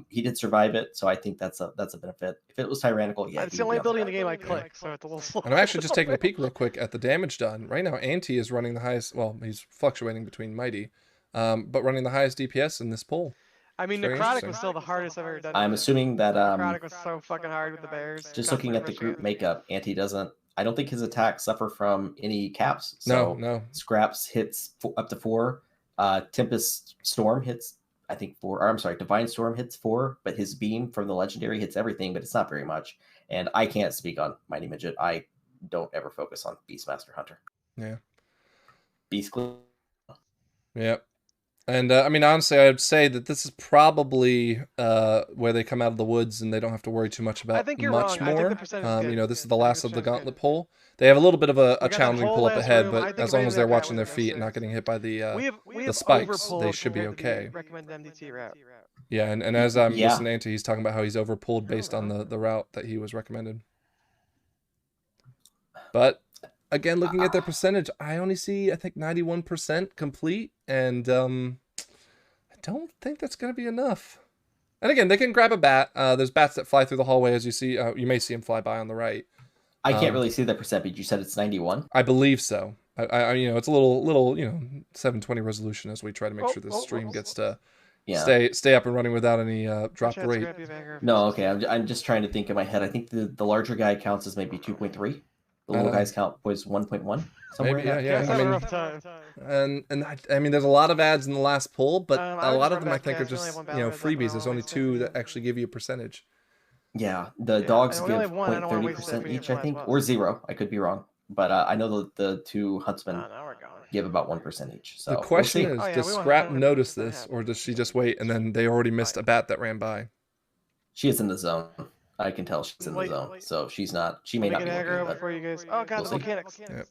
he did survive it, so I think that's a benefit. If it was tyrannical, yeah. It's the only ability in the game I click, so it's a little slow. And I'm actually just taking a peek real quick at the damage done. Right now, Anti is running the highest, well, he's fluctuating between Mighty, but running the highest DPS in this poll. I mean, Necrotic was still the hardest I've ever done. I'm assuming that Necrotic was so fucking hard with the bears. Just looking at the group makeup, Anti doesn't. I don't think his attacks suffer from any caps. So no. Scraps hits up to 4. Tempest Storm hits, I think 4. Or I'm sorry, Divine Storm hits 4, but his beam from the legendary hits everything, but it's not very much. And I can't speak on Mighty Midget. I don't ever focus on Beastmaster Hunter. Yeah. Beast Glue. Yep. And honestly, I would say that this is probably where they come out of the woods and they don't have to worry too much about much more. This is the last of the gauntlet pull. They have a little bit of a challenging pull up ahead, but as long as they're watching their feet and not getting hit by the spikes, they should be okay. Yeah, and as I'm listening to, he's talking about how he's overpulled based on the route that he was recommended. But again, looking at their percentage, I only see, I think, 91% complete, and I don't think that's going to be enough. And again, they can grab a bat. There's bats that fly through the hallway, as you see. You may see them fly by on the right. I can't really see the percentage. You said it's 91? I believe so. It's a little 720 resolution as we try to make sure this stream gets to stay up and running without any drop rate. No, okay. I'm just trying to think in my head. I think the larger guy counts as maybe 2.3. The little guys count was 1.1. Maybe, yeah. There's a lot of ads in the last poll, but a lot of them I think are just freebies. There's only 2 that actually give you a percentage. Yeah, the dogs give 0.30% each, I think, or 0. I could be wrong, but I know the 2 huntsmen give about 1% each. So the question is, does Scrap notice this, or does she just wait and then they already missed a bat that ran by? She is in the zone. I can tell she's in the zone, so she's not. She may not be looking, before you guys. Oh god, the mechanics. Yep.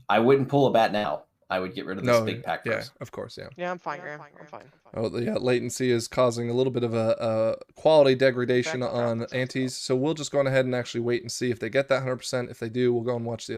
I wouldn't pull a bat now. I would get rid of this big pack first. Yeah, of course, yeah. Yeah, I'm fine, Graham. I'm fine. Oh, yeah, latency is causing a little bit of a quality degradation on Antis, so we'll just go on ahead and actually wait and see if they get that 100%. If they do, we'll go and watch the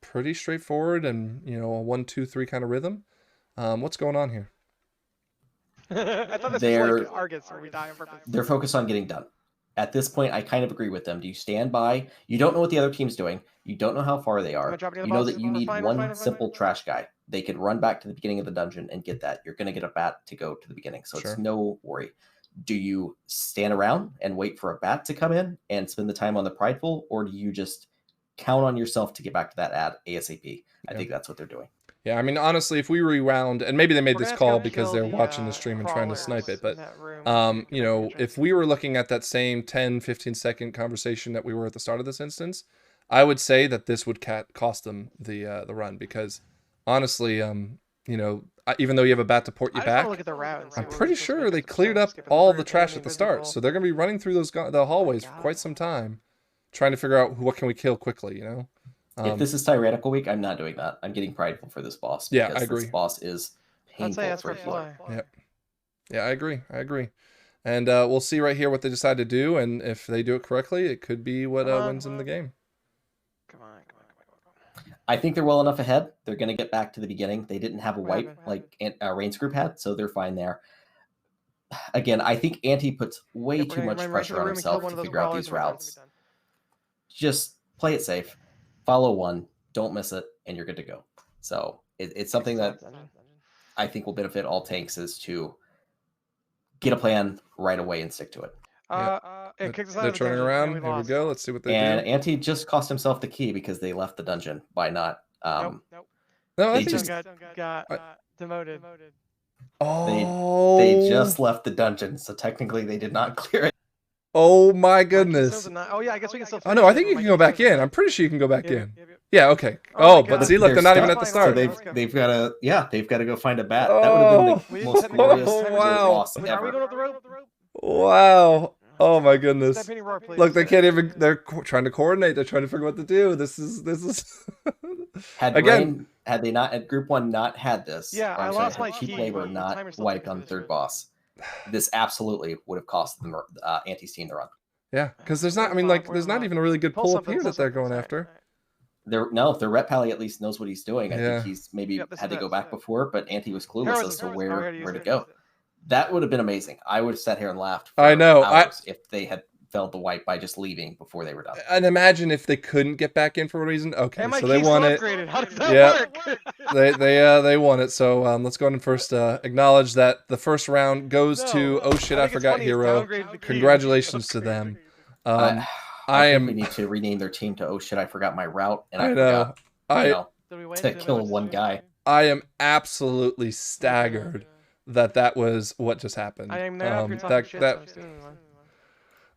Pretty straightforward and, you know, a 1-2-3 kind of rhythm. What's going on here? I thought this was They're like Argus where we die on purpose. they're focused on getting done. At this point, I kind of agree with them. Do you stand by? You don't know what the other team's doing. You don't know how far they are. drop it in You the know boss. that you We're need fine, we're one fine, we're fine, simple we're fine. trash guy. They could run back to the beginning of the dungeon and get that. You're going to get a bat to go to the beginning, so Sure. it's no worry. Do you stand around and wait for a bat to come in and spend the time on the prideful, or do you just count on yourself to get back to that ad ASAP? I Yeah. think that's what they're doing. Yeah, I mean, honestly, if we rewound, and maybe they made We're this gonna have to call go because kill they're the, watching the stream and trying to snipe it, crawlers but in that room. you know, if we were looking at that same 10, 15-second conversation that we were at the start of this instance, I would say that this would cost them the run, because honestly, you know, even though you have a bat to port you I just wanna back, look at the route and see I'm what we're pretty supposed to sure make they up the cleared time, up skipping the all the group, trash enemy at the start, visible. so they're gonna be running through the hallways for quite some time, trying to figure out what can we kill quickly, you know. If this is tyrannical week, I'm not doing that. I'm getting prideful for this boss. Yeah, because I agree. This boss is I'd say painful that's for for healer. fly. Yep. Yeah, I agree. And we'll see right here what they decide to do, and if they do it correctly, it could be what wins them the game. Come on. I think they're well enough ahead. They're going to get back to the beginning. They didn't have a What wipe happened? like Rain's group had, so they're fine there. Again, I think Anti puts way Yep, we're too gonna much run right to pressure the on room and kill himself one to of those figure out crawlers these and we're done. routes. Just play it safe, follow one, don't miss it, and you're good to go. So it's something that I think will benefit all tanks, is to get a plan right away and stick to it. It kicked us out They're of the turning dungeon, around. and we Here we lost. go. Let's see what they And do. Anti just cost himself the key because they left the dungeon by not. Nope. No, I They think just got demoted. they just left the dungeon, so technically they did not clear it. Oh my goodness. Oh yeah, I guess we can still. Oh no, I think you can go back in. I'm pretty sure you can go back in. Yeah, okay. Oh, but see, look, they're not even at the start. So they've got to go find a bat. That would have been the most glorious boss Are we ever. going up the rope? Wow. Oh my goodness. Step in your roar, please. Look, they can't even. They're trying to coordinate. They're trying to figure what to do. This is. Had they not at Group 1 not had this, Yeah, or I'm I sorry, lost had my cheap key. labor The not timer's still wiped ticking on for third this boss, this absolutely would have cost them Anti's team the run. Yeah, because there's not. I mean, like, there's not even a really good pull up here that they're going after. Their rep pally at least knows what he's doing. I Yeah. think he's maybe Yep, this had is to go it. back before, but Anti was clueless Heroes, as to heroes. where Oh, I already used to it, go. used it. That would have been amazing. I would have sat here and laughed. For I know. hours if they had failed the wipe by just leaving before they were done. And imagine if they couldn't get back in for a reason. Okay, And my so they key's won still it. upgraded. How does that Yeah. work? They won it. So let's go ahead and first acknowledge that the first round goes to Oh Shit I Forgot Hero. Congratulations to them. I think we need to rename their team to Oh Shit I Forgot My Route, and I know. forgot Did we win? to kill one guy. I am absolutely staggered that was what just happened. I am now after talking shit, so I'm still doing one.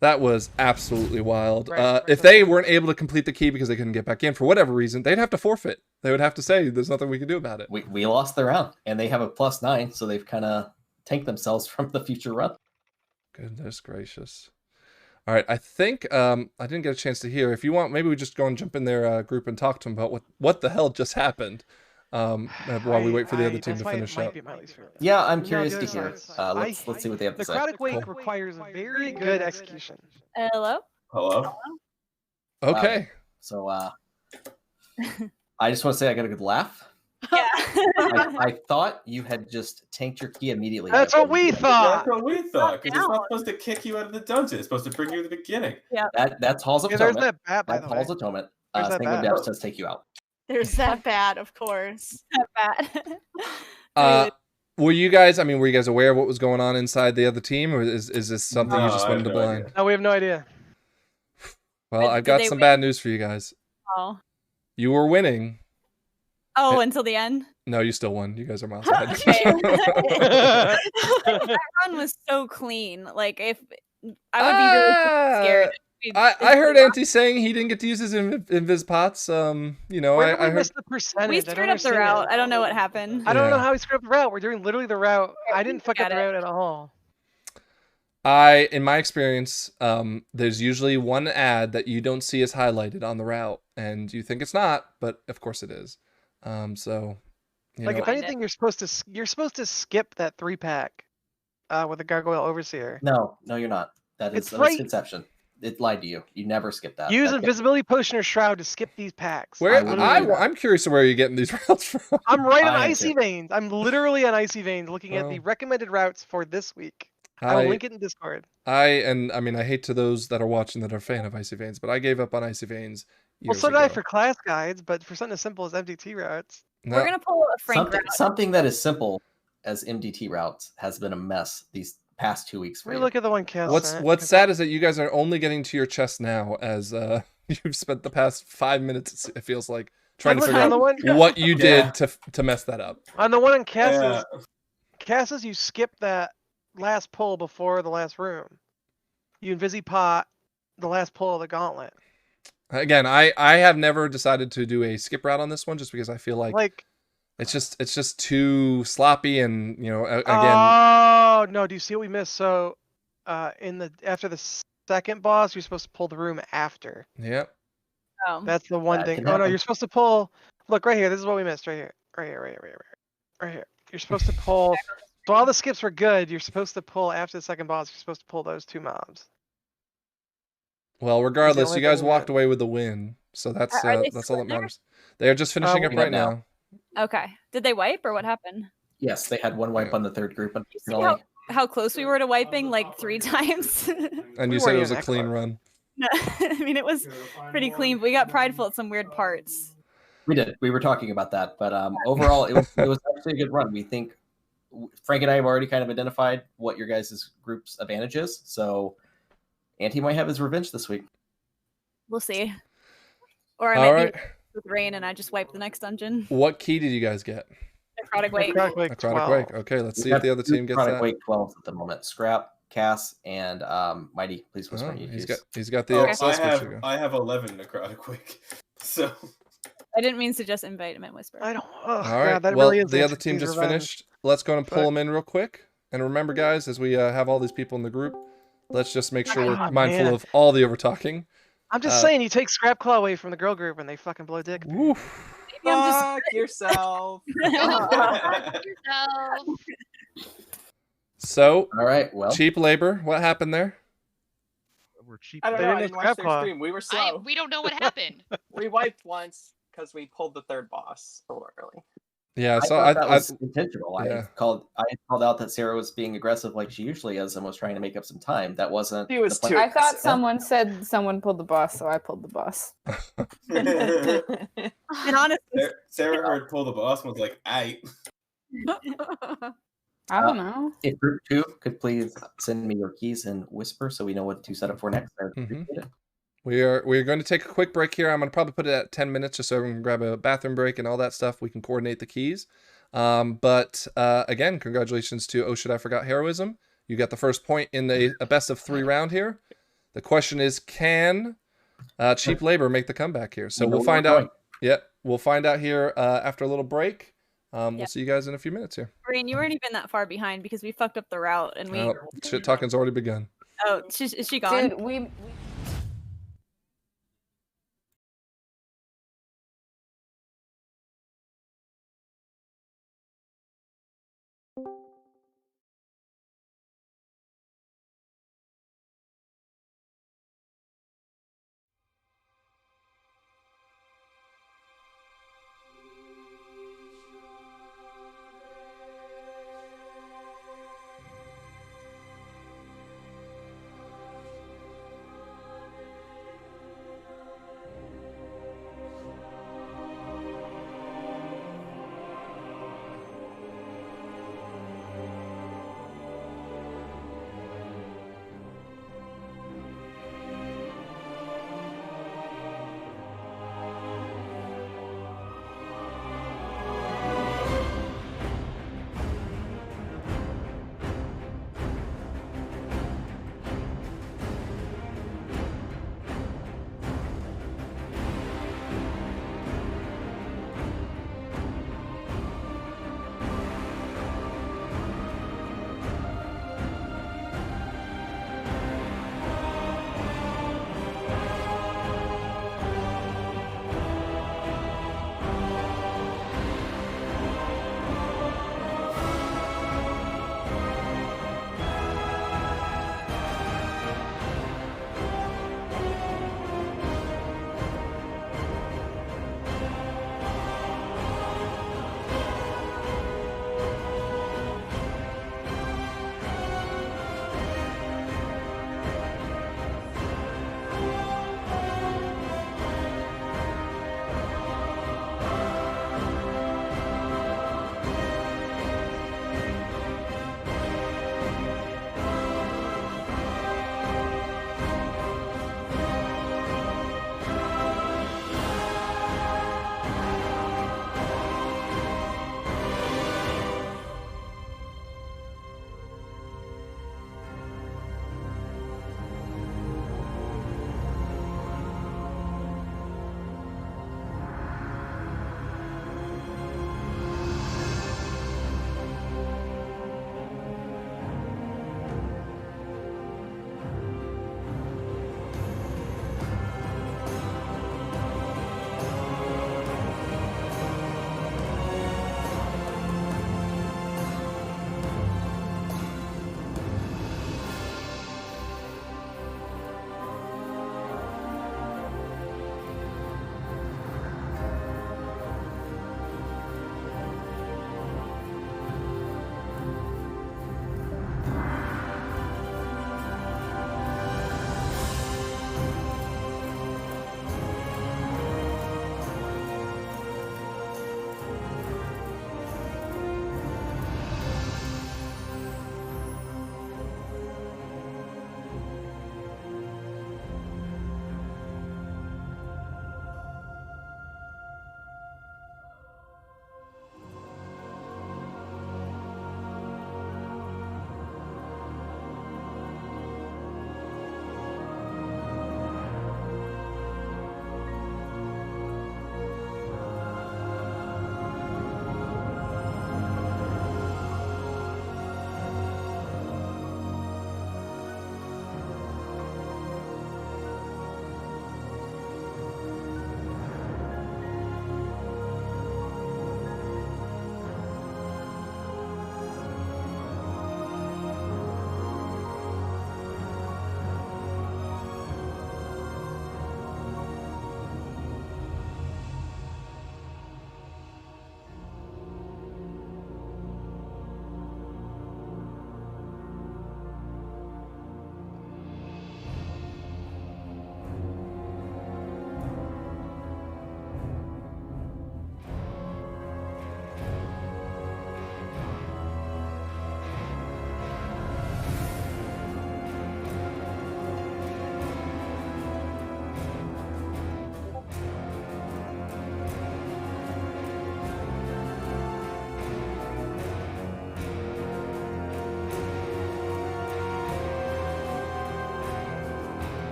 That was absolutely wild. Right, If they weren't able to complete the key because they couldn't get back in for whatever reason, they'd have to forfeit. They would have to say there's nothing we can do about it. We lost the round, and they have a +9, so they've kind of tanked themselves from the future run. Goodness gracious. All right, I think I didn't get a chance to hear. If you want, maybe we just go and jump in their group and talk to them about what the hell just happened while we wait for the other team to finish up. Yeah, I'm curious to hear. Let's see what they have to The say. Crowded Quake requires very good execution. Hello? Hello? Okay. So I just want to say I got a good laugh. Yeah. I thought you had just tanked your key immediately. That's what we thought. That's what we thought. Because it's not supposed to kick you out of the dungeon. It's supposed to bring you to the beginning. Yeah. That's Hall's Yeah, there's Atonement. that bat, by That's the way. Hall's Atonement. There's that Sanguine bat. Depths does take you out. There's that bad, of course. Bad. Were you guys aware of what was going on inside the other team, or is this something you No, just I went have into no blind? idea. No, we have no idea. Well, Did I've got they some win? bad news for you guys. Oh. You were winning. Oh, until the end? No, you still won. You guys are miles ahead. Okay. That run was so clean. Like, if I would be really scared. I heard Auntie saying he didn't get to use his invis pots. Where did we I heard. miss the percentage? We I don't screwed up the understand. route. I don't know what happened. I don't know Yeah. how we screwed up the route. We're doing literally the route. I didn't fuck up Got the it. route at all. In my experience, there's usually one ad that you don't see as highlighted on the route, and you think it's not, but of course it is. So, Like, if anything, you're supposed to skip that 3-pack with the Gargoyle Overseer. No, you're not. That is It's a right- misconception. it lied to you. You never skip that. Use That- invisibility potion or shroud to skip these packs. Where literally do that. I'm curious to where you're getting these routes from. I'm right on I am Icy too. Veins. I'm literally on Icy Veins looking at the Well, recommended routes for this week. I will link it in Discord. I mean, I hate to those that are watching that are a fan of Icy Veins, but I gave up on Icy Veins Well, years so did ago. I for class guides, but for something as simple as MDT routes. No, We're gonna pull a Frank something that is simple as MDT routes has been a mess these past 2 weeks for Let me you. look at the one Cass sent, what's because sad is that you guys are only getting to your chest now, as you've spent the past 5 minutes. It feels like trying to Look, figure on the out one what you Yeah. did to mess that up. on the one in Cass's, Yeah. Cass's, you skip that last pull before the last room. You Invisipot the last pull of the gauntlet. Again, I have never decided to do a skip route on this one just because I feel like it's just too sloppy, and again. Oh no! Do you see what we missed? So, after the second boss, you're supposed to pull the room after. Yep. Oh. That's the one That thing. can Oh no, happen. you're supposed to pull. Look right here. This is what we missed right here. Right here. You're supposed to pull. So all the skips were good. You're supposed to pull after the second boss. You're supposed to pull those 2 mobs. Well, regardless, only you guys thing walked that- away with the win, so that's Are they that's still all that in there? matters. They are just finishing up Wrapping right up now. now. Okay. Did they wipe or what happened? Yes, they had one wipe Yeah. on the third group, You see unfortunately. how close we were to wiping like 3 times? And We you said weren't it was even a that clean close. run. No, I mean, it was pretty clean, but we got prideful at some weird parts. We did. We were talking about that, but overall, it was actually a good run. We think Frank and I have already kind of identified what your guys' group's advantage is. So, Auntie might have his revenge this week. We'll see. Or I All might right. be with Rain and I just wipe the next dungeon. What key did you guys get? Necrotic Wake. Necrotic Wake Necrotic 12. Wake. Okay, let's see We if the have other two team gets Necrotic that. Wake 12s at the moment. Scrap, Cass, and Mighty. Please whisper Oh, in he's use. got the Oh, access. I have 11 necrotic wake. So I didn't mean to just invite him and whisper. I don't. Oh All god, right. that Well, really is the other team Antiquity's just revenge. finished. Let's go and pull Fuck. them in real quick. And remember, guys, as we have all these people in the group, let's just make sure we're Oh, mindful man. of all the over talking. I'm just saying, you take Scrap Claw away from the girl group and they fucking blow dick. Woo. Maybe I'm just Fuck yourself. Yourself. So, All right. Well, cheap labor. What happened there? We're cheap. I don't They know. didn't I have didn't watch Scrap their Claw. stream. We were slow. We don't know what happened. We wiped once because we pulled the third boss a little early. Yeah, I so thought that was intentional. yeah. I called out that Sarah was being aggressive like she usually is and was trying to make up some time. That wasn't. She was the too plan. I thought someone said someone pulled the boss, so I pulled the boss. and honestly, Sarah heard pull the boss and was like, "Aight." I don't know. If group 2 could please send me your keys and whisper so we know what to set up for next. I would Mhm. appreciate it. We're going to take a quick break here. I'm going to probably put it at 10 minutes just so everyone can grab a bathroom break and all that stuff. We can coordinate the keys. But again, congratulations to Oh Shit I Forgot Heroism. You got the first point in a best of 3 round here. The question is, can cheap labor make the comeback here? So We know we'll where find we're out. going. Yeah, we'll find out here after a little break. Yeah. We'll see you guys in a few minutes here. Rain, you weren't even that far behind because we fucked up the route and we. Oh, shit talking's already begun. Oh, is she gone? Dude, we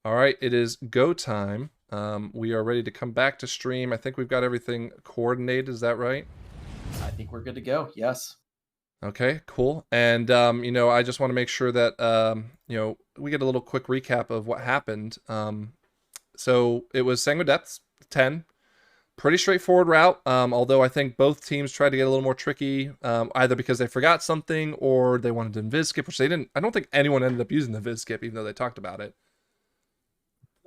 All right, it is go time. We are ready to come back to stream. I think we've got everything coordinated. Is that right? I think we're good to go. Yes. Okay, cool. And I just want to make sure that we get a little quick recap of what happened. So it was Sanguine Depths 10. Pretty straightforward route, although I think both teams tried to get a little more tricky, either because they forgot something or they wanted to invis skip, which they didn't. I don't think anyone ended up using the vis skip, even though they talked about it.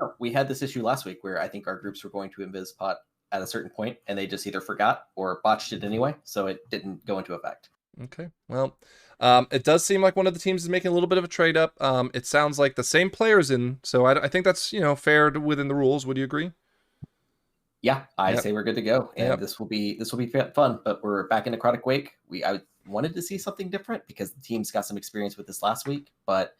No, we had this issue last week where I think our groups were going to invis pot at a certain point, and they just either forgot or botched it anyway, so it didn't go into effect. Okay, well, it does seem like one of the teams is making a little bit of a trade up. It sounds like the same players in, so I think that's fair within the rules. Would you agree? Yeah, I say we're good to go, and this will be fun. But we're back in Necrotic Wake. I wanted to see something different because the teams got some experience with this last week, but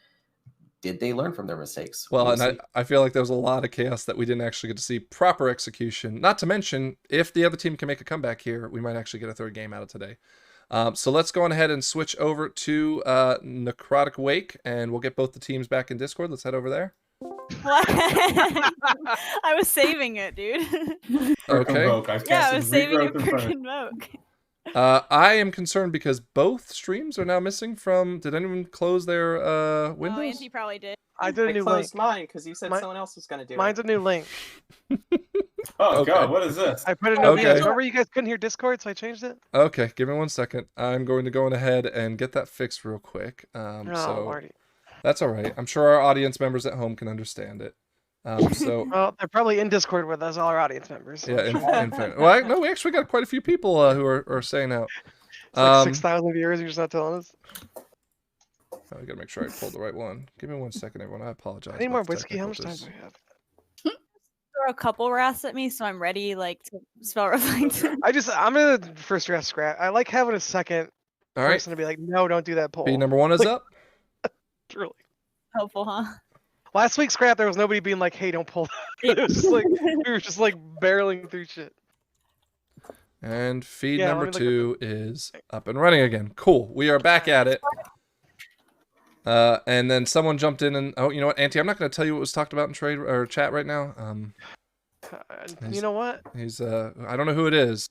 did they learn from their mistakes? Well, and I feel like there was a lot of chaos that we didn't actually get to see proper execution. Not to mention, if the other team can make a comeback here, we might actually get a third game out of today. So let's go on ahead and switch over to Necrotic Wake, and we'll get both the teams back in Discord. Let's head over there. What? I was saving it, dude. Okay. Yeah, I was saving it for Convoke. I am concerned because both streams are now missing from. Did anyone close their windows? Oh, Auntie probably did. I did a new closed link. mine because you said someone else was going to do Mine's a new link. Oh God, what is this? I put it in Okay. Remember you guys couldn't hear Discord, so I changed it? Okay, give me 1 second. I'm going to go on ahead and get that fixed real quick. Lordy. That's all right. I'm sure our audience members at home can understand it. So Well, they're probably in Discord with us, all our audience members. So. yeah, in fairness. Well, no, we actually got quite a few people who are saying out. It's like 6,000 viewers. You're just not telling us. I gotta make sure I pulled the right one. Give me 1 second, everyone. I apologize. I need about more the whiskey. How much technical time do we have? Throw a couple wraths at me, so I'm ready, to spell reflect. I'm gonna first draft scrap. I like having a second All right. person to be like, no, don't do that poll. B number 1 is up. Truly. Helpful, huh? Last week's scrap, there was nobody being like, hey, don't pull that. It was just like we were just like barreling through shit. And feed Yeah, number let me 2 is up and running again. Cool. We are back at it. And then someone jumped in and you know what, Auntie, I'm not going to tell you what was talked about in trade or chat right now. You know what? He's I don't know who it is.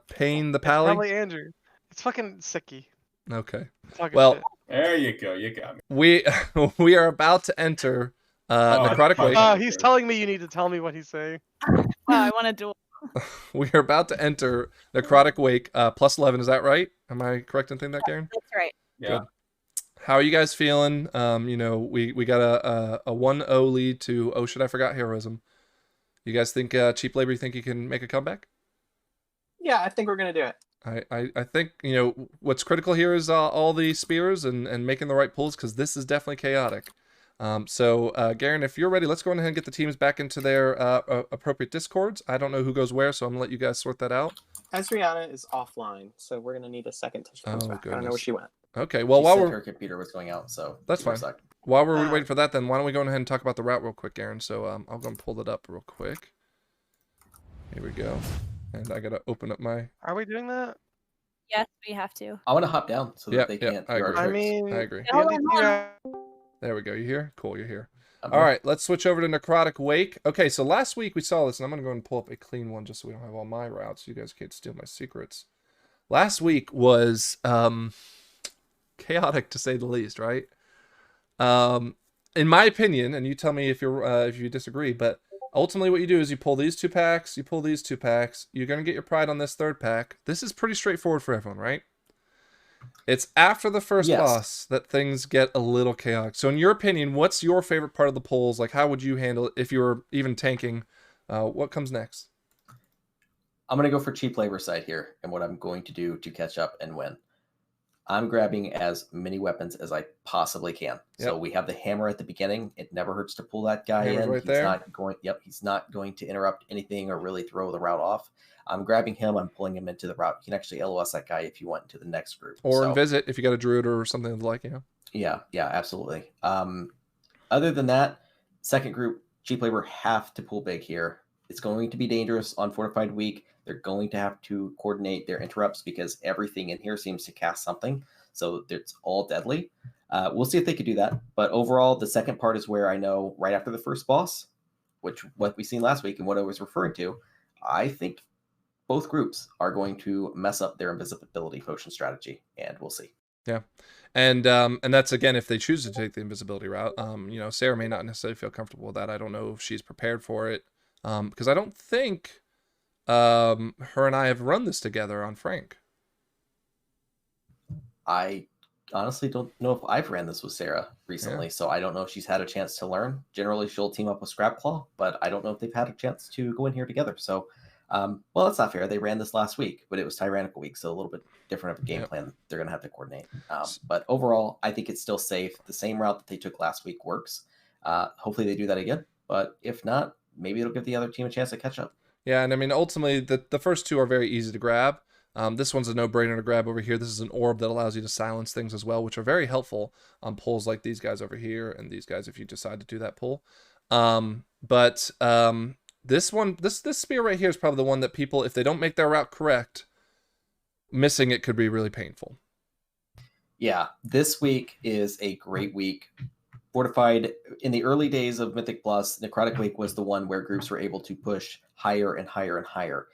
Payne the Pally. Probably Andrew. It's fucking sicky. Okay. Well, shit. There you go. You got me. We are about to enter Necrotic Wake. Oh, he's telling me you need to tell me what he's saying. I want to duel. We are about to enter Necrotic Wake plus 11. Is that right? Am I correct in thinking that, Garen? That's right. Yeah. Good. How are you guys feeling? We got a 1-0 lead to shit, I forgot heroism. You guys think cheap labor? You think you can make a comeback? Yeah, I think we're gonna do it. I think what's critical here is all the spears and making the right pulls, because this is definitely chaotic. So Garen, if you're ready, let's go ahead and get the teams back into their appropriate discords. I don't know who goes where, so I'm gonna let you guys sort that out. Azriana is offline, so we're gonna need a second till she comes back. I don't know where she went. Okay, well, she said her computer was going out, so that's fine. While we're waiting for that, then why don't we go ahead and talk about the route real quick, Garen? So I'll go and pull it up real quick. Here we go. And I gotta open up my. Are we doing that? Yes, we have to. I want to hop down so that they can't. I agree. I mean, I agree. There we go. You here? Cool. You're here. All right. Let's switch over to Necrotic Wake. Okay. So last week we saw this, and I'm gonna go and pull up a clean one just so we don't have all my routes. You guys can't steal my secrets. Last week was chaotic to say the least, right? In my opinion, and you tell me if you disagree, but ultimately what you do is you pull these 2 packs, you pull these 2 packs, you're going to get your pride on this 3rd pack. This is pretty straightforward for everyone, right? It's after the first boss that things get a little chaotic. So in your opinion, what's your favorite part of the pulls? Like, how would you handle it if you were even tanking? What comes next? I'm going to go for cheap labor side here, and what I'm going to do to catch up and win. I'm grabbing as many weapons as I possibly can. Yep. So we have the hammer at the beginning. It never hurts to pull that guy in. Right there. He's not going to interrupt anything or really throw the route off. I'm grabbing him. I'm pulling him into the route. You can actually LOS that guy if you want into the next group. Or visit if you got a druid or something of the like, Yeah, absolutely. Other than that, second group, cheap labor have to pull big here. It's going to be dangerous on Fortified Week. They're going to have to coordinate their interrupts because everything in here seems to cast something. So it's all deadly. We'll see if they could do that. But overall, the second part is where I know right after the first boss, which what we seen last week and what I was referring to, I think both groups are going to mess up their invisibility potion strategy, and we'll see. Yeah, and that's again if they choose to take the invisibility route. You know, Sarah may not necessarily feel comfortable with that. I don't know if she's prepared for it, because I don't think her and I have run this together on Frank. I honestly don't know if I've ran this with Sarah recently, so I don't know if she's had a chance to learn. Generally, she'll team up with Scrapclaw, but I don't know if they've had a chance to go in here together. So, well, that's not fair. They ran this last week, but it was Tyrannical week, so a little bit different of a game plan they're going to have to coordinate. But overall, I think it's still safe. The same route that they took last week works. Hopefully they do that again, but if not, maybe it'll give the other team a chance to catch up. Yeah, and I mean, ultimately, the first two are very easy to grab. This one's a no-brainer to grab over here. This is an orb that allows you to silence things as well, which are very helpful on pulls like these guys over here and these guys if you decide to do that pull. This one, this spear right here is probably the one that people, if they don't make their route correct, missing it could be really painful. Yeah, this week is a great week. Fortified in the early days of Mythic Plus, Necrotic Week was the one where groups were able to push higher and higher and higher.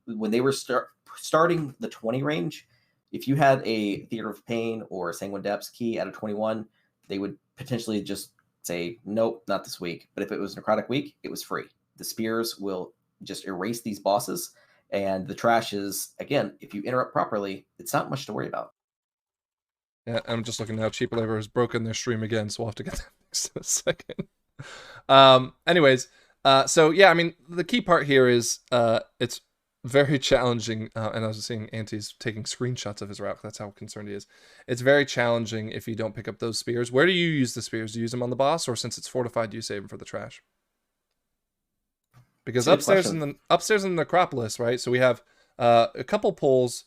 When they were starting the 20 range, if you had a Theater of Pain or a Sanguine Depths key at a 21, they would potentially just say, nope, not this week. But if it was Necrotic Week, it was free. The spears will just erase these bosses. And the trash is, again, if you interrupt properly, it's not much to worry about. Yeah, I'm just looking now. Cheap Labor has broken their stream again, so we'll have to get that fixed in a second. Anyways, so yeah, I mean, the key part here is it's very challenging, and I was seeing Auntie's taking screenshots of his route. That's how concerned he is. It's very challenging if you don't pick up those spears. Where do you use the spears? Do you use them on the boss, or since it's fortified, do you save them for the trash? Because upstairs in the necropolis, right? So we have a couple pulls.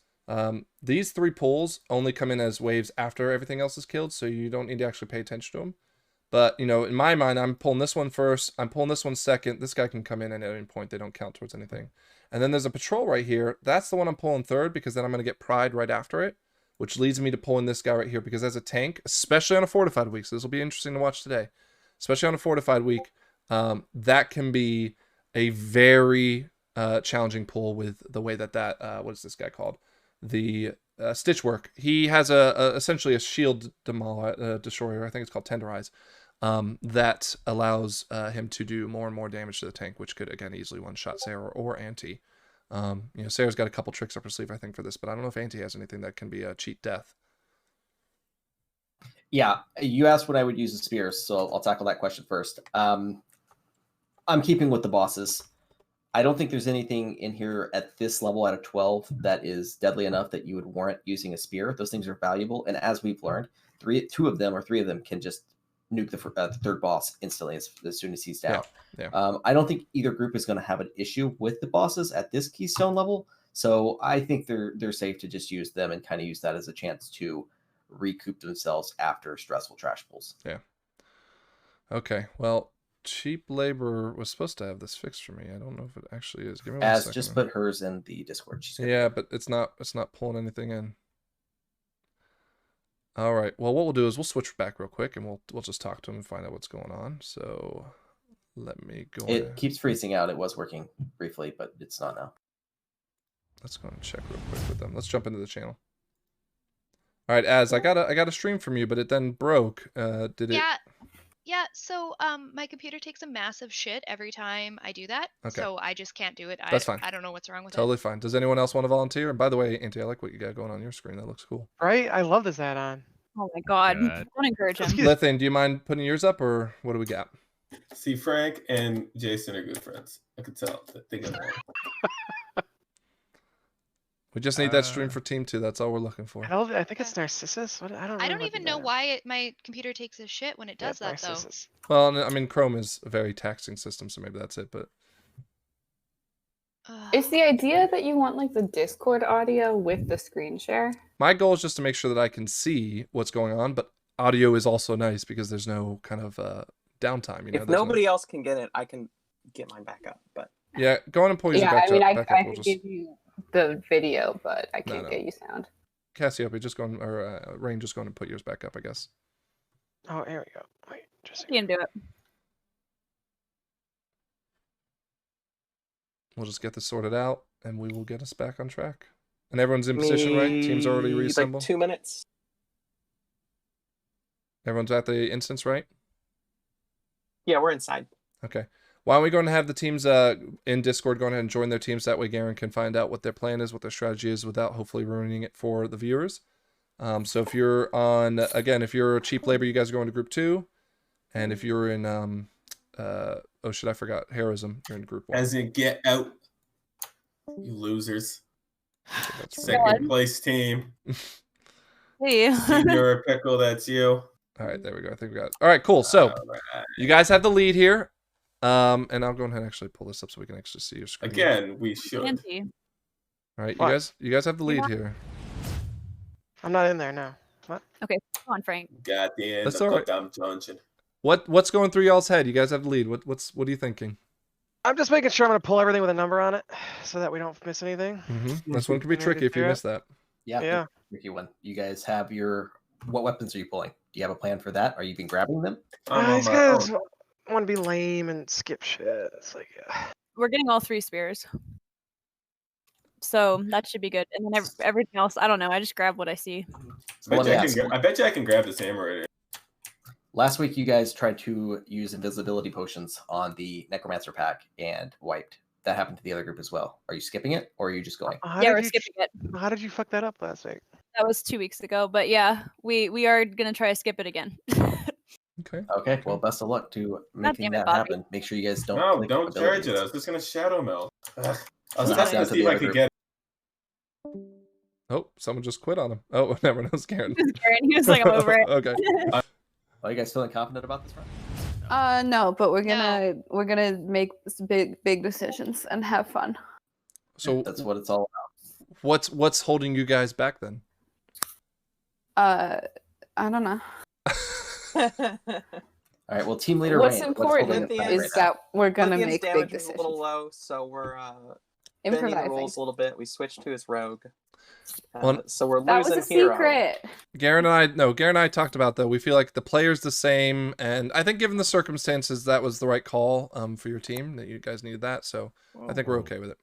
These 3 pulls only come in as waves after everything else is killed, so you don't need to actually pay attention to them. But, you know, in my mind, I'm pulling this one first. I'm pulling this one second. This guy can come in at any point. They don't count towards anything. And then there's a patrol right here. That's the one I'm pulling third because then I'm going to get pride right after it, which leads me to pulling this guy right here because as a tank, especially on a fortified week, so this will be interesting to watch today, especially on a fortified week, that can be a very challenging pull with the way that what is this guy called? The Stitchwork. He has essentially a shield destroyer. I think it's called Tenderize. That allows him to do more and more damage to the tank, which could again easily one-shot Sarah or Auntie. You know, Sarah's got a couple tricks up her sleeve, I think, for this, but I don't know if Auntie has anything that can be a cheat death. Yeah, you asked what I would use as spears, so I'll tackle that question first. I'm keeping with the bosses. I don't think there's anything in here at this level out of 12 that is deadly enough that you would warrant using a spear. Those things are valuable, and as we've learned, 3 of them can just nuke the third boss instantly as soon as he's down. Yeah. I don't think either group is going to have an issue with the bosses at this keystone level, so I think they're safe to just use them and kind of use that as a chance to recoup themselves after stressful trash pulls. Yeah. Okay. Well, Cheap Labor was supposed to have this fixed for me. I don't know if it actually is. Give me one second. Just put hers in the Discord. Yeah, but it's not pulling anything in. All right. Well, what we'll do is we'll switch back real quick and we'll just talk to him and find out what's going on. So let me go. It keeps freezing out. It was working briefly, but it's not now. Let's go and check real quick with them. Let's jump into the channel. All right, Az, I got a stream from you, but it then broke. Did it? Yeah, so my computer takes a massive shit every time I do that. Okay. So I just can't do it. That's fine. I don't know what's wrong with it. Totally fine. Does anyone else want to volunteer? And by the way, Auntie, I like what you got going on your screen. That looks cool. Right? I love this add-on. Oh my god. Don't encourage him. Lethan, do you mind putting yours up or what do we got? See, Frank and Jason are good friends. I could tell that they get along. We just need that stream for Team 2. That's all we're looking for. I think it's Narcissus. I don't even know why my computer takes a shit when it does that, Narcissus. Though. Well, I mean, Chrome is a very taxing system, so maybe that's it. But is the idea that you want like the Discord audio with the screen share? My goal is just to make sure that I can see what's going on, but audio is also nice because there's no kind of downtime. You know, if nobody else can get it, I can get mine back up. But yeah, go on and pull yours back I mean, back I up. could give you the video, but I can't get you sound. Cassiope, just going, or Rain, just going to put yours back up, I guess. Oh, here we go. Wait, just You can do it. We'll just get this sorted out, and we will get us back on track. And everyone's in position, right? Team's already reassembled. Like 2 minutes. Everyone's at the instance, right? Yeah, we're inside. Okay. Why don't we go and have the teams in Discord go ahead and join their teams? That way Garen can find out what their plan is, what their strategy is, without hopefully ruining it for the viewers. So if you're on, again, if you're a cheap labor, you guys are going to group 2. And if you're in, oh shit, I forgot. Heroism, you're in group 1. As in, get out, you losers. That's Second place team. Hey. Senior Pickle, that's you. All right, there we go. I think we got it. All right, cool. So you guys have the lead here. And I'll go ahead and actually pull this up so we can actually see your screen. Again, we should. Anti. All right, What? you guys have the lead here. I'm not in there now. What? Okay, come on, Frank. Got the end That's of all the right. damn dungeon. What's going through y'all's head? You guys have the lead. What are you thinking? I'm just making sure I'm gonna pull everything with a number on it, so that we don't miss anything. This one could be Maybe tricky if you do miss that. Yeah. Yeah. Tricky one. You guys have your. What weapons are you pulling? Do you have a plan for that? Are you been grabbing them? These guys want to be lame and skip shit. It's like, We're getting all 3 spears. So that should be good. And then everything else, I don't know. I just grab what I see. I bet you I can grab this hammer. Last week, you guys tried to use invisibility potions on the Necromancer pack and wiped. That happened to the other group as well. Are you skipping it, or are you just going? Yeah, we're skipping it. How did you fuck that up last week? That was 2 weeks ago. But yeah, we are gonna try to skip it again. Okay. Okay. Well, best of luck to making damn it, that Bobby. happen. Make sure you guys don't. No, click don't charge abilities. it. I was just gonna shadow melt. Ugh. I was So testing down to to see the if I other could group. get. Oh, someone just quit on him. Oh, never knows, Garen. Karen, he was like, I'm over it. Okay. Are you guys feeling confident about this round? No, but we're gonna make big decisions and have fun. So That's what it's all what's holding you guys back then? I don't know. All right. Well, team leader. What's Rain, important holding us back is right now? that we're gonna Lithium's make big damage is decisions. a little low, so we're bending the Improvising. rules a little bit. We switched to his rogue. Well, So we're That was losing a hero. secret. Garen and I talked about, though, we feel like the player's the same, and I think given the circumstances, that was the right call for your team, that you guys needed that, so I think we're okay with it.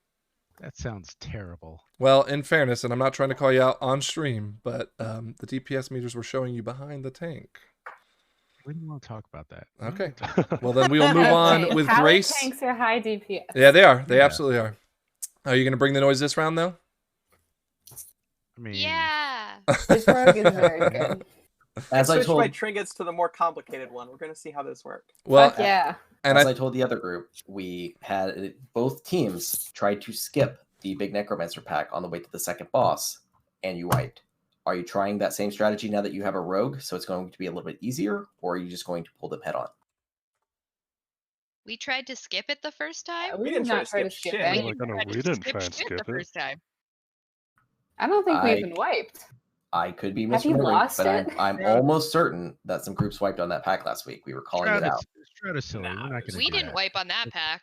That sounds terrible. Well, in fairness, and I'm not trying to call you out on stream, but the DPS meters were showing you behind the tank. We didn't want to talk about that. Okay. Well, then we will move on Okay, with power Grace. tanks are high DPS. Yeah, they are. They Yeah. absolutely are. Are you going to bring the noise this round, though? I mean, Yeah. This rogue is very good. As I Switched my told, trinkets to the more complicated one. We're gonna see how this works. Well, Fuck yeah. and as I told the other group, we had both teams tried to skip the big Necromancer pack on the way to the second boss, and you wiped. Are you trying that same strategy now that you have a rogue, so it's going to be a little bit easier, or are you just going to pull them head on? We tried to skip it the first time. We did didn't try not to try to skip skip shit. any. Like, no, Tried we to didn't try and shit skip the it. first time. I don't think we I- even wiped. I could be Have you misremembering, lost but it? I'm almost certain that some groups wiped on that pack last week. We were calling it out. Stratus, we're not going to We didn't wipe on that pack.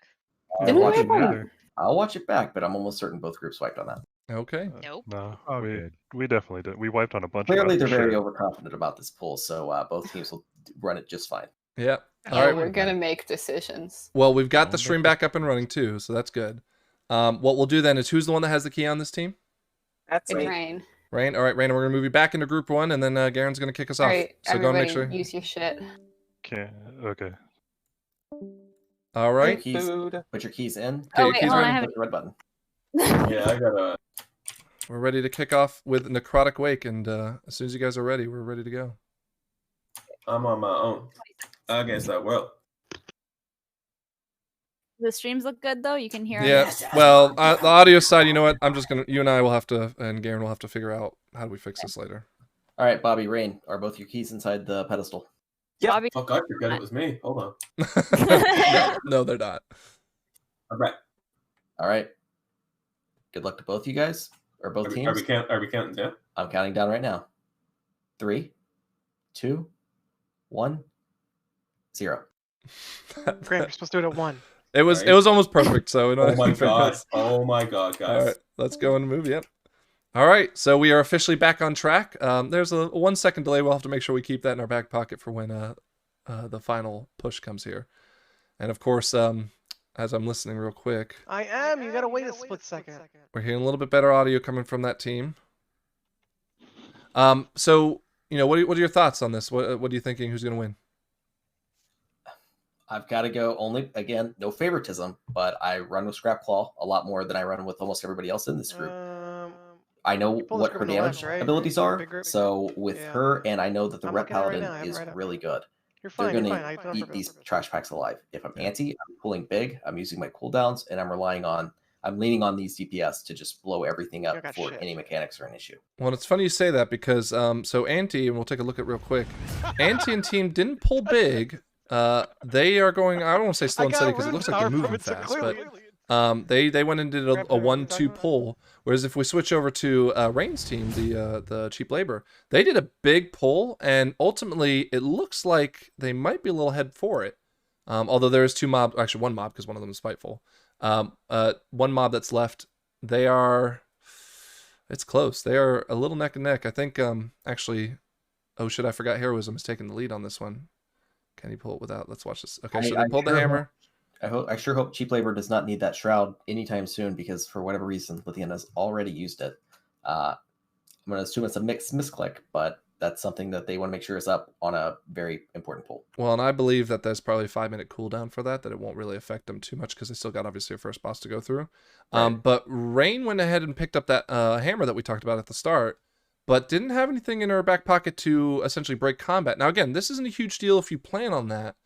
Didn't we watch wipe it on either. I'll watch it back, but I'm almost certain both groups wiped on that. Okay. Nope. No, Oh, we good. we definitely did. We wiped on a bunch Clearly, of they're other very shit. overconfident about this pull, so both teams will run it just fine. Yeah. All Yeah, right. we're gonna make decisions. Well, we've got Oh, the stream back up and running, too, so that's good. What we'll do then is, who's the one that has the key on this team? That's It's me. rain. Rain. All right, Rain, we're going to move you back into group 1, and then Garen's going to kick us All off. right, So go and everybody, make sure. use your shit. Okay. All right. Keys, Food. put your keys in. Okay, Oh, your wait, keys hold on, ready? I have Click the red button. Yeah, I got a. We're ready to kick off with Necrotic Wake, and as soon as you guys are ready, we're ready to go. I'm on my own against that world. The streams look good though. You can hear. Yeah. us. Well, the audio side, you know what? I'm just gonna. You and I will have to, and Garen will have to figure out how do we fix this later. All right, Bobby, Rain, are both your keys inside the pedestal? Yeah. Bobby, Fuck, I forgot it was me. Hold on. No, they're not. All right. All right. Good luck to both you guys, or both teams. Are we counting down? I'm counting down right now. 3, 2, 1, 0. Grant, you're supposed to do it at 1. It was Right. it was almost perfect. So Oh my god! Oh my god, All guys! right, let's go and move. Yep. All right, so we are officially back on track. There's a 1 second delay. We'll have to make sure we keep that in our back pocket for when the final push comes here. And of course, as I'm listening real quick, I am. You gotta wait a split second. we're hearing a little bit better audio coming from that team. So what are your thoughts on this? What are you thinking? Who's going to win? I've got to go only, again, no favoritism, but I run with Scrap Claw a lot more than I run with almost everybody else in this group. I know what her damage abilities are, so with her, and I know that the Rep Paladin is really good. They're going to eat these trash packs alive. If I'm anti, I'm pulling big, I'm using my cooldowns, and I'm leaning on these DPS to just blow everything up before any mechanics are an issue. Well, it's funny you say that because so Anti, and we'll take a look at real quick. Anti and team didn't pull big. They are going, I don't want to say slow and steady because it looks like they're moving fast, but they went and did a 1-2 pull. Whereas if we switch over to Rain's team, the cheap labor, they did a big pull, and ultimately it looks like they might be a little ahead for it. Although there is two mobs, actually one mob because one of them is spiteful. One mob that's left, it's close. They are a little neck and neck. I think actually, oh shit, I forgot Heroism is taking the lead on this one. Can he pull it without? Let's watch this. Okay, so they pulled the hammer. I sure hope Cheap Labor does not need that shroud anytime soon because for whatever reason, Lithian has already used it. I'm going to assume it's a misclick, but that's something that they want to make sure is up on a very important pull. Well, and I believe that there's probably a 5-minute cooldown for that it won't really affect them too much because they still got obviously a first boss to go through. Right. But Rain went ahead and picked up that hammer that we talked about at the start, but didn't have anything in her back pocket to essentially break combat. Now, again, this isn't a huge deal if you plan on that,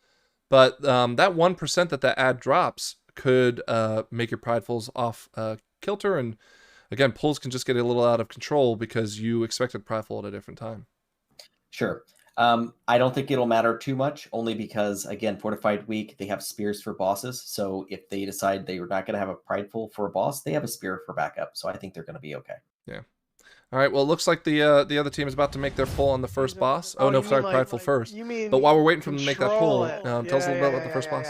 but that 1% that ad drops could make your Pridefuls off kilter, and again, pulls can just get a little out of control because you expected Prideful at a different time. Sure. I don't think it'll matter too much, only because, again, Fortified Week, they have spears for bosses, so if they decide they're not going to have a Prideful for a boss, they have a spear for backup, so I think they're going to be okay. Yeah. All right, well, it looks like the other team is about to make their pull on the first boss. Oh, no, sorry, Prideful first. But while we're waiting for them to make that pull, tell us a little bit about the first boss.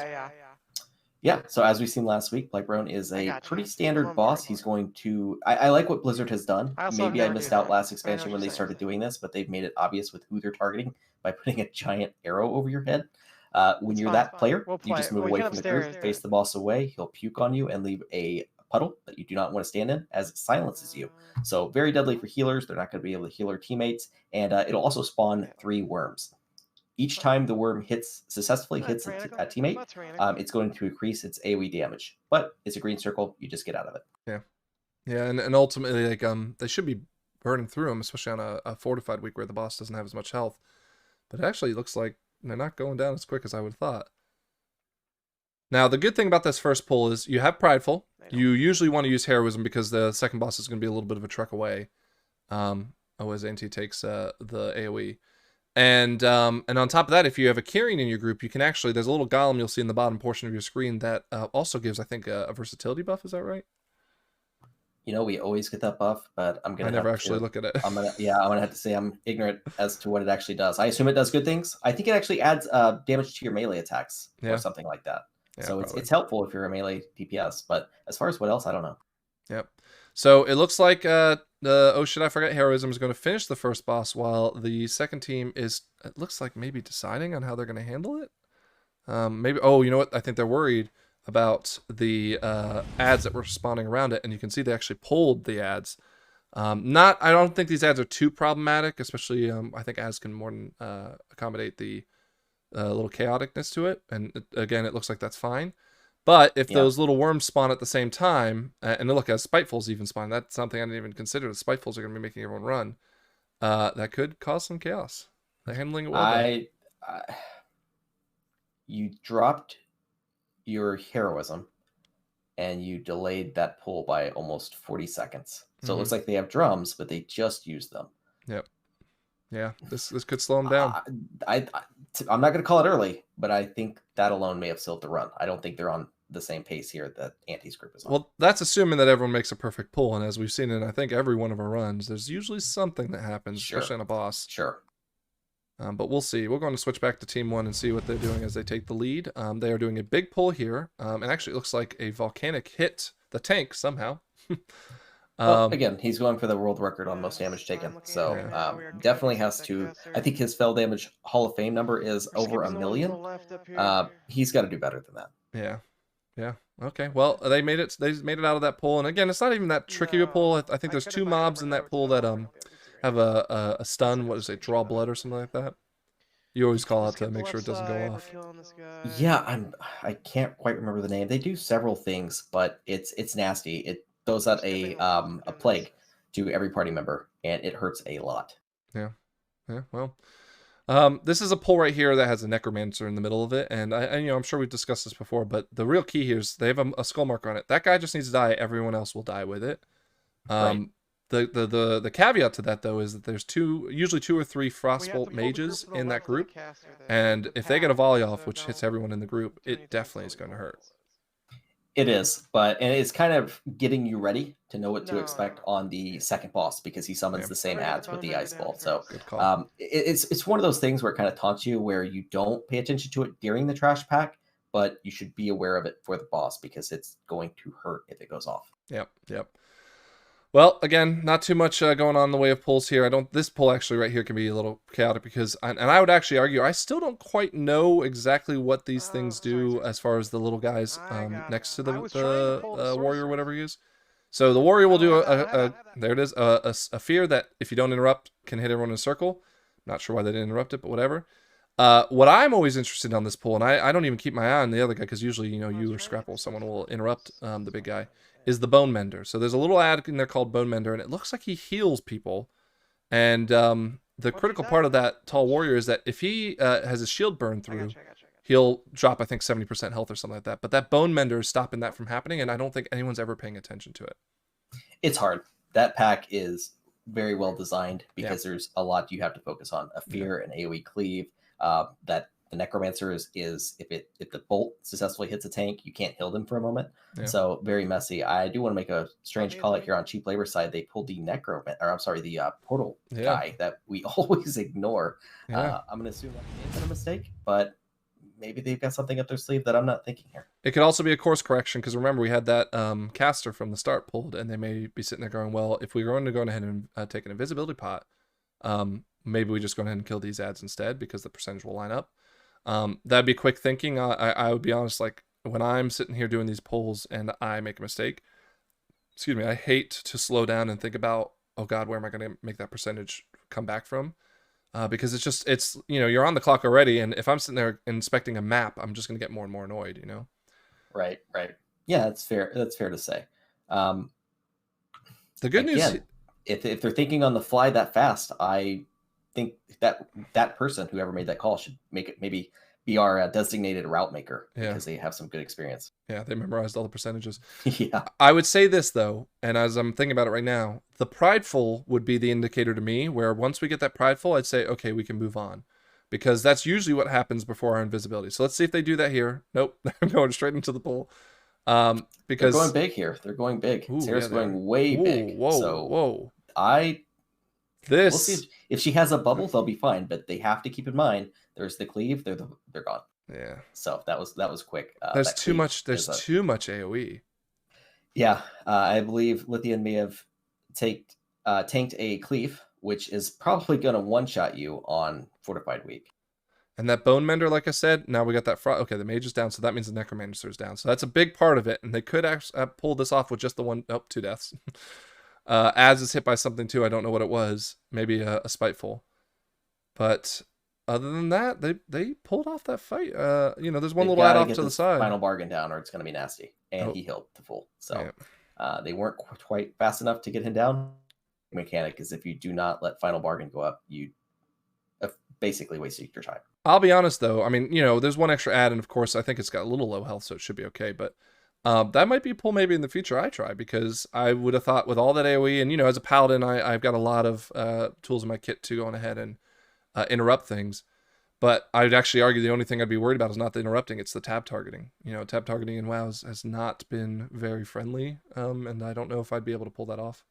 Yeah, so as we've seen last week, Blightbrone is a pretty standard boss. He's going to... I like what Blizzard has done. Maybe I missed out last expansion when they started doing this, but they've made it obvious with who they're targeting by putting a giant arrow over your head. When you're that player, you just move away from the group, face the boss away, he'll puke on you and leave a puddle that you do not want to stand in as it silences you. So very deadly for healers. They're not going to be able to heal their teammates. And it'll also spawn 3 worms. Each time the worm successfully hits a teammate, it's going to increase its AoE damage. But it's a green circle. You just get out of it. Yeah. Yeah, and ultimately, like they should be burning through them, especially on a fortified week where the boss doesn't have as much health. But it actually looks like they're not going down as quick as I would have thought. Now, the good thing about this first pull is you have Prideful. You usually want to use Heroism because the second boss is going to be a little bit of a trek away. As Anti takes the AoE. And on top of that, if you have a Kyrian in your group, you can actually, there's a little golem you'll see in the bottom portion of your screen that also gives, I think, a versatility buff. Is that right? You know, we always get that buff, but I'm gonna. I never actually look at it. I'm gonna have to say I'm ignorant as to what it actually does. I assume it does good things. I think it actually adds damage to your melee attacks or something like that. Yeah, so it's helpful if you're a melee DPS. But as far as what else, I don't know. Yep. So it looks like oh shit, I forgot Heroism is going to finish the first boss while the second team is, it looks like maybe deciding on how they're going to handle it. Maybe, oh, you know what? I think they're worried about the ads that were spawning around it, and you can see they actually pulled the ads. I don't think these ads are too problematic, especially I think ads can more than accommodate the little chaoticness to it, and again, it looks like that's fine. But if those little worms spawn at the same time, and look, as Spitefuls even spawn, that's something I didn't even consider. The Spitefuls are going to be making everyone run. That could cause some chaos. They're handling it well. You dropped your Heroism, and you delayed that pull by almost 40 seconds. So it looks like they have drums, but they just used them. Yep. Yeah, this could slow them down. I'm not going to call it early, but I think that alone may have sealed the run. I don't think they're on the same pace here that Anti's group is on. Well, that's assuming that everyone makes a perfect pull, and as we've seen in, I think, every one of our runs, there's usually something that happens, especially on a boss. Sure. But we'll see. We're going to switch back to Team 1 and see what they're doing as they take the lead. They are doing a big pull here, and actually it looks like a volcanic hit the tank somehow. Well, again, he's going for the world record on most damage taken, so definitely has to. I think his fell damage Hall of Fame number is over 1 million. He's got to do better than that. Yeah, yeah. Okay. Well, they made it. They made it out of that pool, and again, it's not even that tricky of a pool. I think there's 2 mobs in that pool that have a stun. What is it? Draw blood or something like that. You always call out to make sure it doesn't go off. Yeah, I can't quite remember the name. They do several things, but it's nasty. It throws out a plague to every party member, and it hurts a lot. Yeah, yeah. Well, this is a pull right here that has a necromancer in the middle of it, and I'm sure we've discussed this before, but the real key here is they have a skull marker on it. That guy just needs to die. Everyone else will die with it. Right. The caveat to that though is that there's usually 2 or 3 frostbolt mages in that group, and if they get a volley off, which hits everyone in the group, it definitely is going to hurt. It is, and it's kind of getting you ready to know what to expect on the second boss, because he summons the same ads with the ice ball. So it's one of those things where it kind of taunts you, where you don't pay attention to it during the trash pack, but you should be aware of it for the boss, because it's going to hurt if it goes off. Yep. Well, again, not too much going on in the way of pulls here. This pull actually right here can be a little chaotic because, and I would actually argue, I still don't quite know exactly what these things do as far as the little guys next to the warrior, whatever he is. So the warrior will do there it is, a fear that if you don't interrupt can hit everyone in a circle. Not sure why they didn't interrupt it, but whatever. What I'm always interested in on this pull, and I don't even keep my eye on the other guy because usually, you or Scrapple, someone will interrupt the big guy, is the Bone Mender. So there's a little ad in there called Bone Mender, and it looks like he heals people. And the critical part of that tall warrior is that if he has his shield burned through, he'll drop, I think, 70% health or something like that. But that Bone Mender is stopping that from happening, and I don't think anyone's ever paying attention to it. It's hard. That pack is very well designed because there's a lot you have to focus on. A fear, an AoE cleave, that the necromancer is if the bolt successfully hits a tank, you can't heal them for a moment. So very messy. I do want to make a strange call out here on cheap labor side. They pulled the portal guy that we always ignore. I'm going to assume that's a mistake, but maybe they've got something up their sleeve that I'm not thinking here. It could also be a course correction, because remember we had that caster from the start pulled, and they may be sitting there going, well, if we're going to go ahead and take an invisibility pot, maybe we just go ahead and kill these ads instead because the percentage will line up. That'd be quick thinking. I would be honest, like when I'm sitting here doing these polls and I make a mistake, I hate to slow down and think about, oh God, where am I going to make that percentage come back from? Because it's you're on the clock already, and if I'm sitting there inspecting a map, I'm just going to get more and more annoyed, Right. Yeah, that's fair. That's fair to say. The good news, if they're thinking on the fly that fast, I think that person, whoever made that call, should make it maybe be our designated route maker, because they have some good experience. Yeah, they memorized all the percentages. Yeah. I would say this though, and as I'm thinking about it right now, the prideful would be the indicator to me, where once we get that prideful, I'd say, okay, we can move on, because that's usually what happens before our invisibility. So let's see if they do that here. Nope, they're going straight into the pool. Because they're going big here. They're going big. Sarah's going way big. Whoa. We'll see if she has a bubble, they'll be fine. But they have to keep in mind there's the cleave. They're gone. Yeah. So that was quick. There's too much. There's too much AOE. Yeah, I believe Lithian may have tanked a cleave, which is probably going to one-shot you on Fortified Week. And that Bone Mender, like I said, now we got that okay, the mage is down, so that means the necromancer is down. So that's a big part of it, and they could actually pull this off with just the one. 2 deaths. Az is hit by something too. I don't know what it was. Maybe a spiteful. But other than that, they pulled off that fight. There's one little add off to the side. Final bargain down, or it's going to be nasty. And he healed to full. So they weren't quite fast enough to get him down. Mechanic is if you do not let final bargain go up, you basically wasted your time. I'll be honest though. I mean, there's one extra ad, and of course, I think it's got a little low health, so it should be okay. But that might be a pull maybe in the future I try, because I would have thought with all that AoE, and as a paladin, I've got a lot of tools in my kit to go on ahead and interrupt things. But I'd actually argue the only thing I'd be worried about is not the interrupting, it's the tab targeting. Tab targeting in WoW has not been very friendly, and I don't know if I'd be able to pull that off.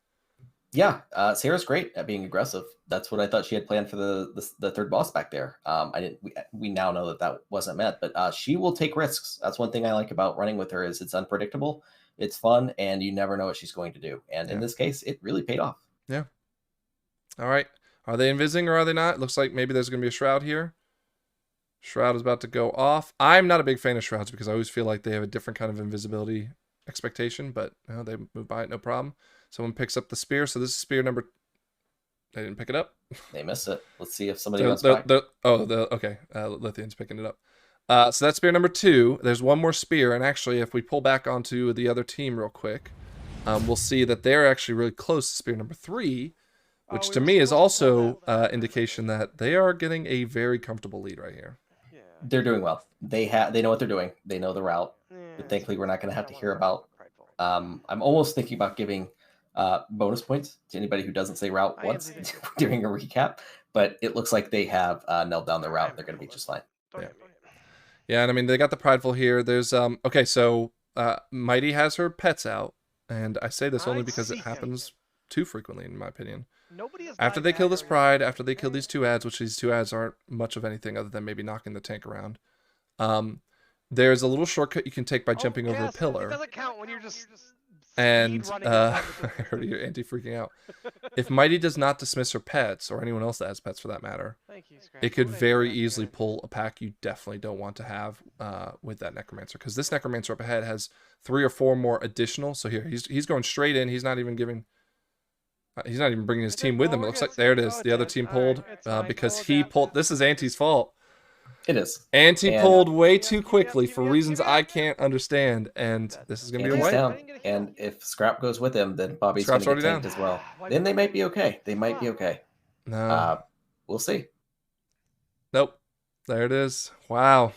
Yeah, Sarah's great at being aggressive. That's what I thought she had planned for the third boss back there. We now know that wasn't met, but she will take risks. That's one thing I like about running with her, is it's unpredictable. It's fun, and you never know what she's going to do. And in Yeah. this case, it really paid off. Yeah. All right. Are they invising or are they not? It looks like maybe there's going to be a Shroud here. Shroud is about to go off. I'm not a big fan of Shrouds because I always feel like they have a different kind of invisibility expectation, but they move by it, no problem. Someone picks up the spear. So this is spear number... They didn't pick it up. They missed it. Let's see if somebody runs by. Okay. Lithian's picking it up. So that's spear number 2. There's one more spear, and actually, if we pull back onto the other team real quick, we'll see that they're actually really close to spear number 3, which to me is also indication that they are getting a very comfortable lead right here. They're doing well. They know what they're doing. They know the route. But thankfully, we're not going to have to hear about. I'm almost thinking about giving bonus points to anybody who doesn't say route once during a recap, but it looks like they have nailed down the route. They're going to be just fine. Yeah, and I mean they got the prideful here. There's okay, so Mighty has her pets out, and I say this only because it happens too frequently in my opinion. After they kill this pride, after they kill these 2 ads, which these 2 ads aren't much of anything other than maybe knocking the tank around, there's a little shortcut you can take by jumping over a pillar. It doesn't count when you're just And I heard you anti-freaking out. If Mighty does not dismiss her pets, or anyone else that has pets for that matter, it could very easily pull a pack you definitely don't want to have with that Necromancer. Because this Necromancer up ahead has 3 or 4 more additional. So here, he's going straight in. He's not even giving... he's not even bringing his team with him. It looks like there it is. The other team pulled because he pulled... This is Anti's fault. It is. Anti pulled way too quickly for reasons I can't understand, and this is going to be a wipe. Down. And if Scrap goes with him, then Bobby's going to get tanked as well. Then they might be okay. They might be okay. No. We'll see. Nope. There it is. Wow.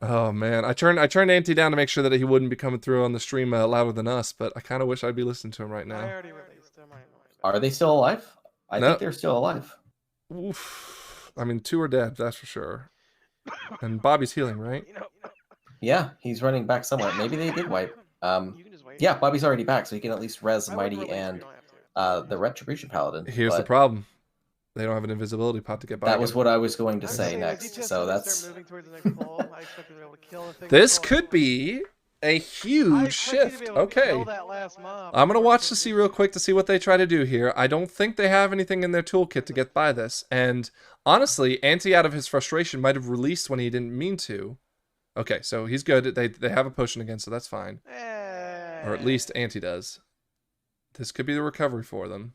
Oh, man. I turned Anti down to make sure that he wouldn't be coming through on the stream louder than us, but I kind of wish I'd be listening to him right now. Are they still alive? I think they're still alive. Oof. I mean, 2 are dead, that's for sure. And Bobby's healing, right? Yeah, he's running back somewhere. Maybe they did wipe. Yeah, Bobby's already back, so he can at least res Mighty and the Retribution Paladin. Here's the problem. They don't have an invisibility pot to get by. That was what I was going to say next. So that's... This could be a huge shift. Okay. I'm going to watch to see real quick to see what they try to do here. I don't think they have anything in their toolkit to get by this. And honestly, Anti out of his frustration might have released when he didn't mean to. Okay, so he's good. They have a potion again, so that's fine. Or at least Anti does. This could be the recovery for them.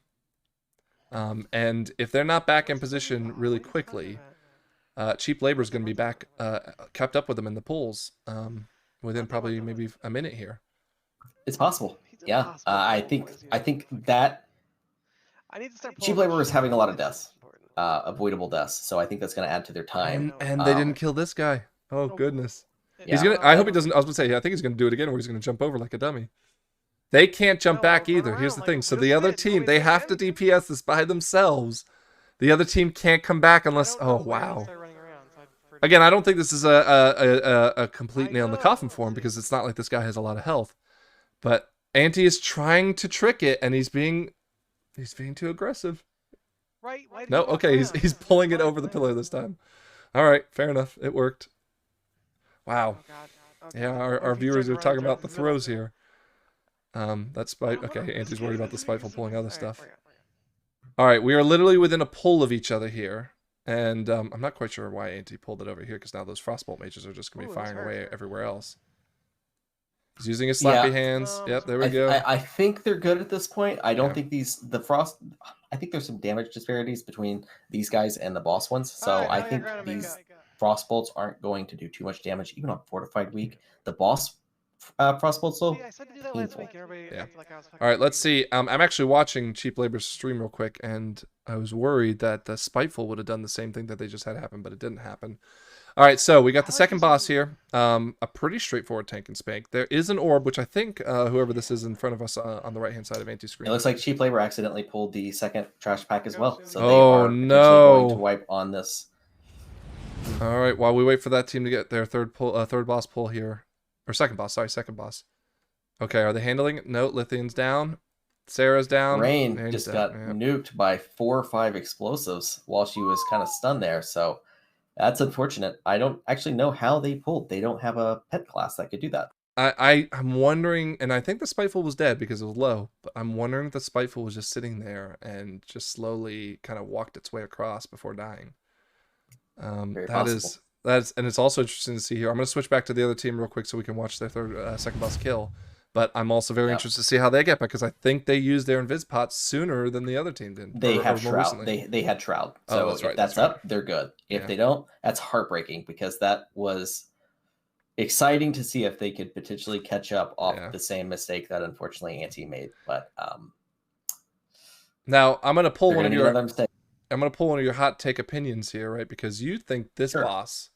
And if they're not back in position really quickly, cheap labor is going to be back, kept up with them in the pools. Within probably maybe a minute here. It's possible. Yeah. I think that cheap labor is having a lot of deaths. Avoidable deaths. So I think that's going to add to their time. And they didn't kill this guy. Oh goodness. Yeah. He's gonna. I hope he doesn't. I was gonna say. I think he's gonna do it again, where he's gonna jump over like a dummy. They can't jump back either. Here's the thing. So the other team, they have to DPS this by themselves. The other team can't come back unless. Oh wow. Again, I don't think this is a complete nail in the coffin for him because it's not like this guy has a lot of health. But Anti is trying to trick it, and he's being too aggressive. No, okay, he's pulling it over the pillar this time. All right, fair enough. It worked. Wow. Yeah, our viewers are talking about the throws here. That's spite. Okay, Anti's worried about the spiteful pulling other stuff. All right, we are literally within a pull of each other here. And I'm not quite sure why Anti pulled it over here, because now those Frostbolt mages are just going to be firing away everywhere else. He's using his slappy hands. Yep, there we go. I think they're good at this point. I don't think I think there's some damage disparities between these guys and the boss ones. So I think these Frostbolts aren't going to do too much damage, even on Fortified Week. The boss Frostbolts, though, painful. Yeah. All right, let's see. I'm actually watching Cheap Labor's stream real quick, and I was worried that the Spiteful would have done the same thing that they just had happen, but it didn't happen. All right, so we got the second boss here. A pretty straightforward tank and spank. There is an orb, which I think whoever this is in front of us on the right-hand side of Anti-screen. It looks like Cheap Labor accidentally pulled the second trash pack as well. So they are going to wipe on this. All right, while we wait for that team to get their third boss pull here. Or second boss, sorry, second boss. Okay, are they handling it? No, Lithian's down. Sarah's down. Rain just got nuked by 4 or 5 explosives while she was kind of stunned there. So that's unfortunate. I don't actually know how they pulled. They don't have a pet class that could do that. I'm wondering, and I think the Spiteful was dead because it was low, but I'm wondering if the Spiteful was just sitting there and just slowly kind of walked its way across before dying. Very That possible. is, and it's also interesting to see here. I'm going to switch back to the other team real quick so we can watch their second boss kill. But I'm also very interested to see how they get back because I think they used their Invis pots sooner than the other team did. They have Shroud. They had Shroud. So that's right, if that's up, they're good. If they don't, that's heartbreaking because that was exciting to see if they could potentially catch up off the same mistake that unfortunately Anti made. But now I'm going to pull one of your I'm going to pull one of your hot take opinions here, right? Because you think this boss,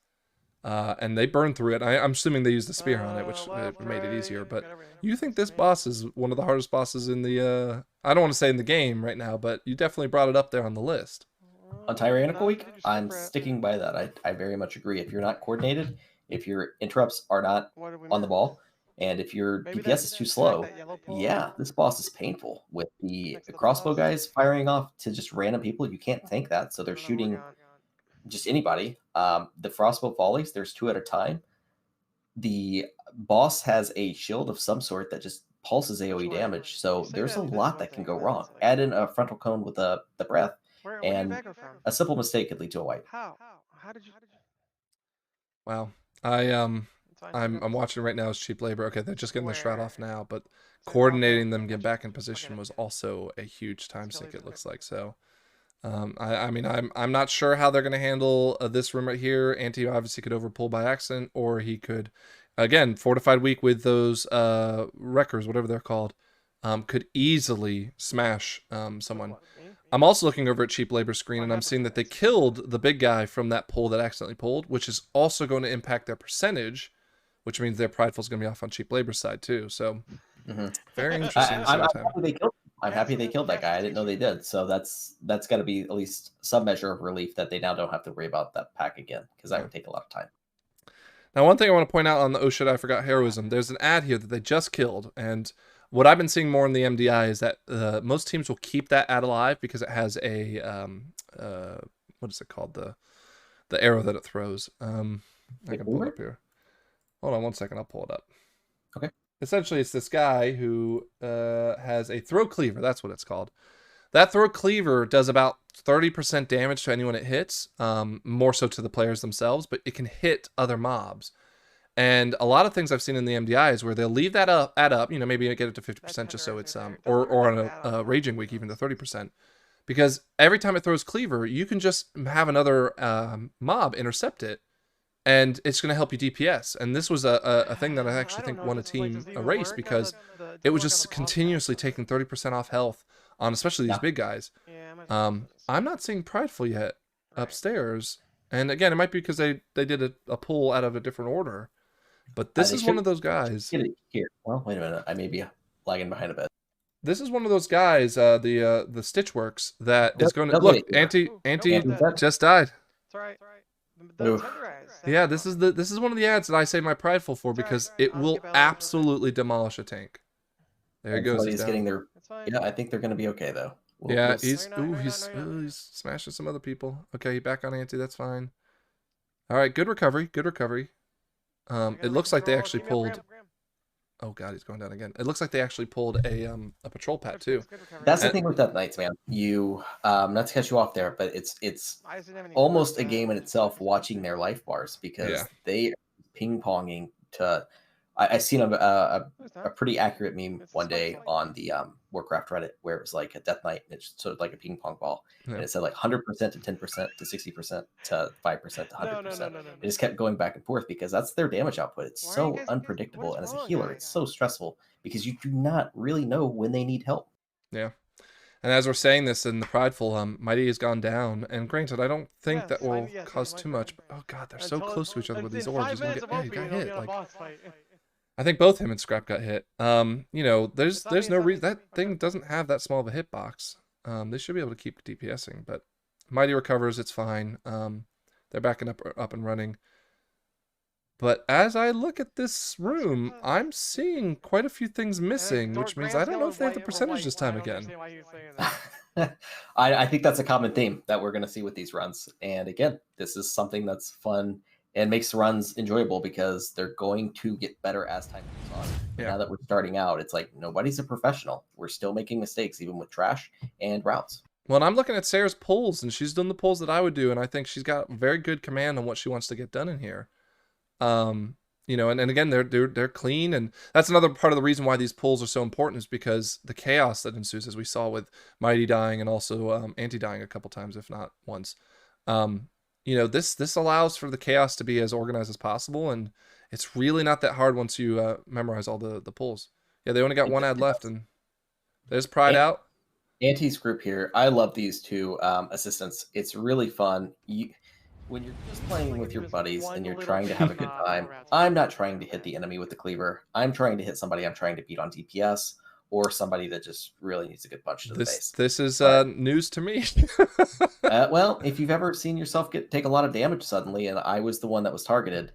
and they burned through it. I'm assuming they used the spear on it, which made it easier. But you think this boss is one of the hardest bosses in the, I don't want to say in the game right now, but you definitely brought it up there on the list. On Tyrannical Week, I'm sticking by that. I very much agree. If you're not coordinated, if your interrupts are not on the ball, and if your DPS is too slow, yeah, this boss is painful. With the crossbow guys firing off to just random people, you can't tank that, so they're shooting just anybody. The frostbow volleys, there's 2 at a time. The boss has a shield of some sort that just pulses AoE damage, so there's a lot that can go wrong. Add in a frontal cone with the breath, and a simple mistake could lead to a wipe. How did you? Wow. I'm watching right now as cheap labor. Okay, they're just getting the shroud off now, but coordinating them get back in position was also a huge time sink. It looks like so. I mean, I'm not sure how they're going to handle this room right here. Anti obviously could overpull by accident, or he could, again, fortified weak with those wreckers, whatever they're called, could easily smash someone. I'm also looking over at cheap labor screen, and I'm seeing that they killed the big guy from that pull that accidentally pulled, which is also going to impact their percentage, which means their prideful is going to be off on cheap labor's side too. So very interesting. I'm happy they killed that guy. I didn't know they did. So that's got to be at least some measure of relief that they now don't have to worry about that pack again, because that would take a lot of time. Now, one thing I want to point out on the oh shit, I forgot heroism. There's an ad here that they just killed, and what I've been seeing more in the MDI is that most teams will keep that ad alive because it has a what is it called, the arrow that it throws. I can pull it up here. Hold on one second, I'll pull it up. Okay. Essentially, it's this guy who has a throw cleaver. That's what it's called. That throw cleaver does about 30% damage to anyone it hits, more so to the players themselves, but it can hit other mobs. And a lot of things I've seen in the MDI is where they'll leave that add up, you know, maybe get it to 50% just so it's, or on a raging week, even to 30%. Because every time it throws cleaver, you can just have another mob intercept it, and it's going to help you DPS. And this was a thing that I actually think won a team a race because it was just continuously taking 30% off health on especially these big guys. I'm not seeing Prideful yet upstairs. And again, it might be because they did a pull out of a different order. But this is one of those guys. Here. Well, wait a minute. I may be lagging behind a bit. This is one of those guys, the Stitchworks, that is going to look. Anti just died. It's all right. Yeah, this is one of the ads that I say my Prideful for because it will absolutely demolish a tank. There he goes. He's getting there. Yeah, I think they're going to be okay though. He's smashing some other people. Okay, back on Anti. That's fine. All right, good recovery. Good recovery. It looks like they actually pulled. Oh god, he's going down again. It looks like they actually pulled a patrol pat too. That's the thing with Death Knights, man. You not to cut you off there, but it's almost a game in itself watching their life bars because they are ping-ponging to. I seen a pretty accurate meme one day on the Warcraft Reddit where it was like a Death Knight, and it's sort of like a ping pong ball, and it said like 100% to 10% to 60% to 5% to 100%. It just kept going back and forth because that's their damage output. It's so unpredictable, and as a healer, it's so stressful because you do not really know when they need help. Yeah. And as we're saying this in the Prideful, Mighty has gone down. And granted, I don't think that will cause too much. But, oh god, they're so close to each other with these orbs. He's gonna he got hit. Like, I think both him and Scrap got hit. You know, there's no reason that thing doesn't have that small of a hitbox. They should be able to keep DPSing, but Mighty recovers. It's fine. They're backing up and running. But as I look at this room, I'm seeing quite a few things missing, which means I don't know if they have the percentage this time again. I think that's a common theme that we're going to see with these runs. And again, this is something that's fun and makes the runs enjoyable because they're going to get better as time goes on. But now that we're starting out, it's like nobody's a professional. We're still making mistakes, even with trash and routes. Well, and I'm looking at Sarah's pulls, and she's done the pulls that I would do, and I think she's got very good command on what she wants to get done in here. You know, and again, they're clean, and that's another part of the reason why these pulls are so important, is because the chaos that ensues, as we saw with Mighty dying and also Anti dying a couple times, if not once. You know, this allows for the chaos to be as organized as possible, and it's really not that hard once you memorize all the pulls. Yeah, they only got one ad left, and there's Pride out. Anti's group here. I love these two assistants. It's really fun. When you're just playing with your buddies and you're trying to have a good time, I'm not trying to hit the enemy with the cleaver. I'm trying to hit somebody I'm trying to beat on DPS, or somebody that just really needs a good punch to the face. This is news to me. Well, if you've ever seen yourself take a lot of damage suddenly, and I was the one that was targeted,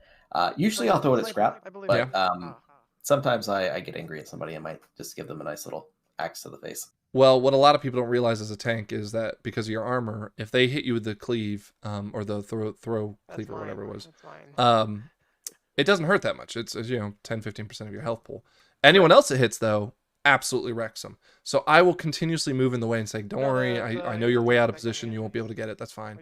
usually I'll throw it at scrap, but sometimes I get angry at somebody. I might just give them a nice little axe to the face. Well, what a lot of people don't realize as a tank is that because of your armor, if they hit you with the cleave, or the throw cleave or whatever it was, it doesn't hurt that much. It's, you know, 10-15% of your health pool. Anyone else it hits, though, absolutely wrecks them. So I will continuously move in the way and say, don't worry, I know you're way out of position. You won't be able to get it. That's fine.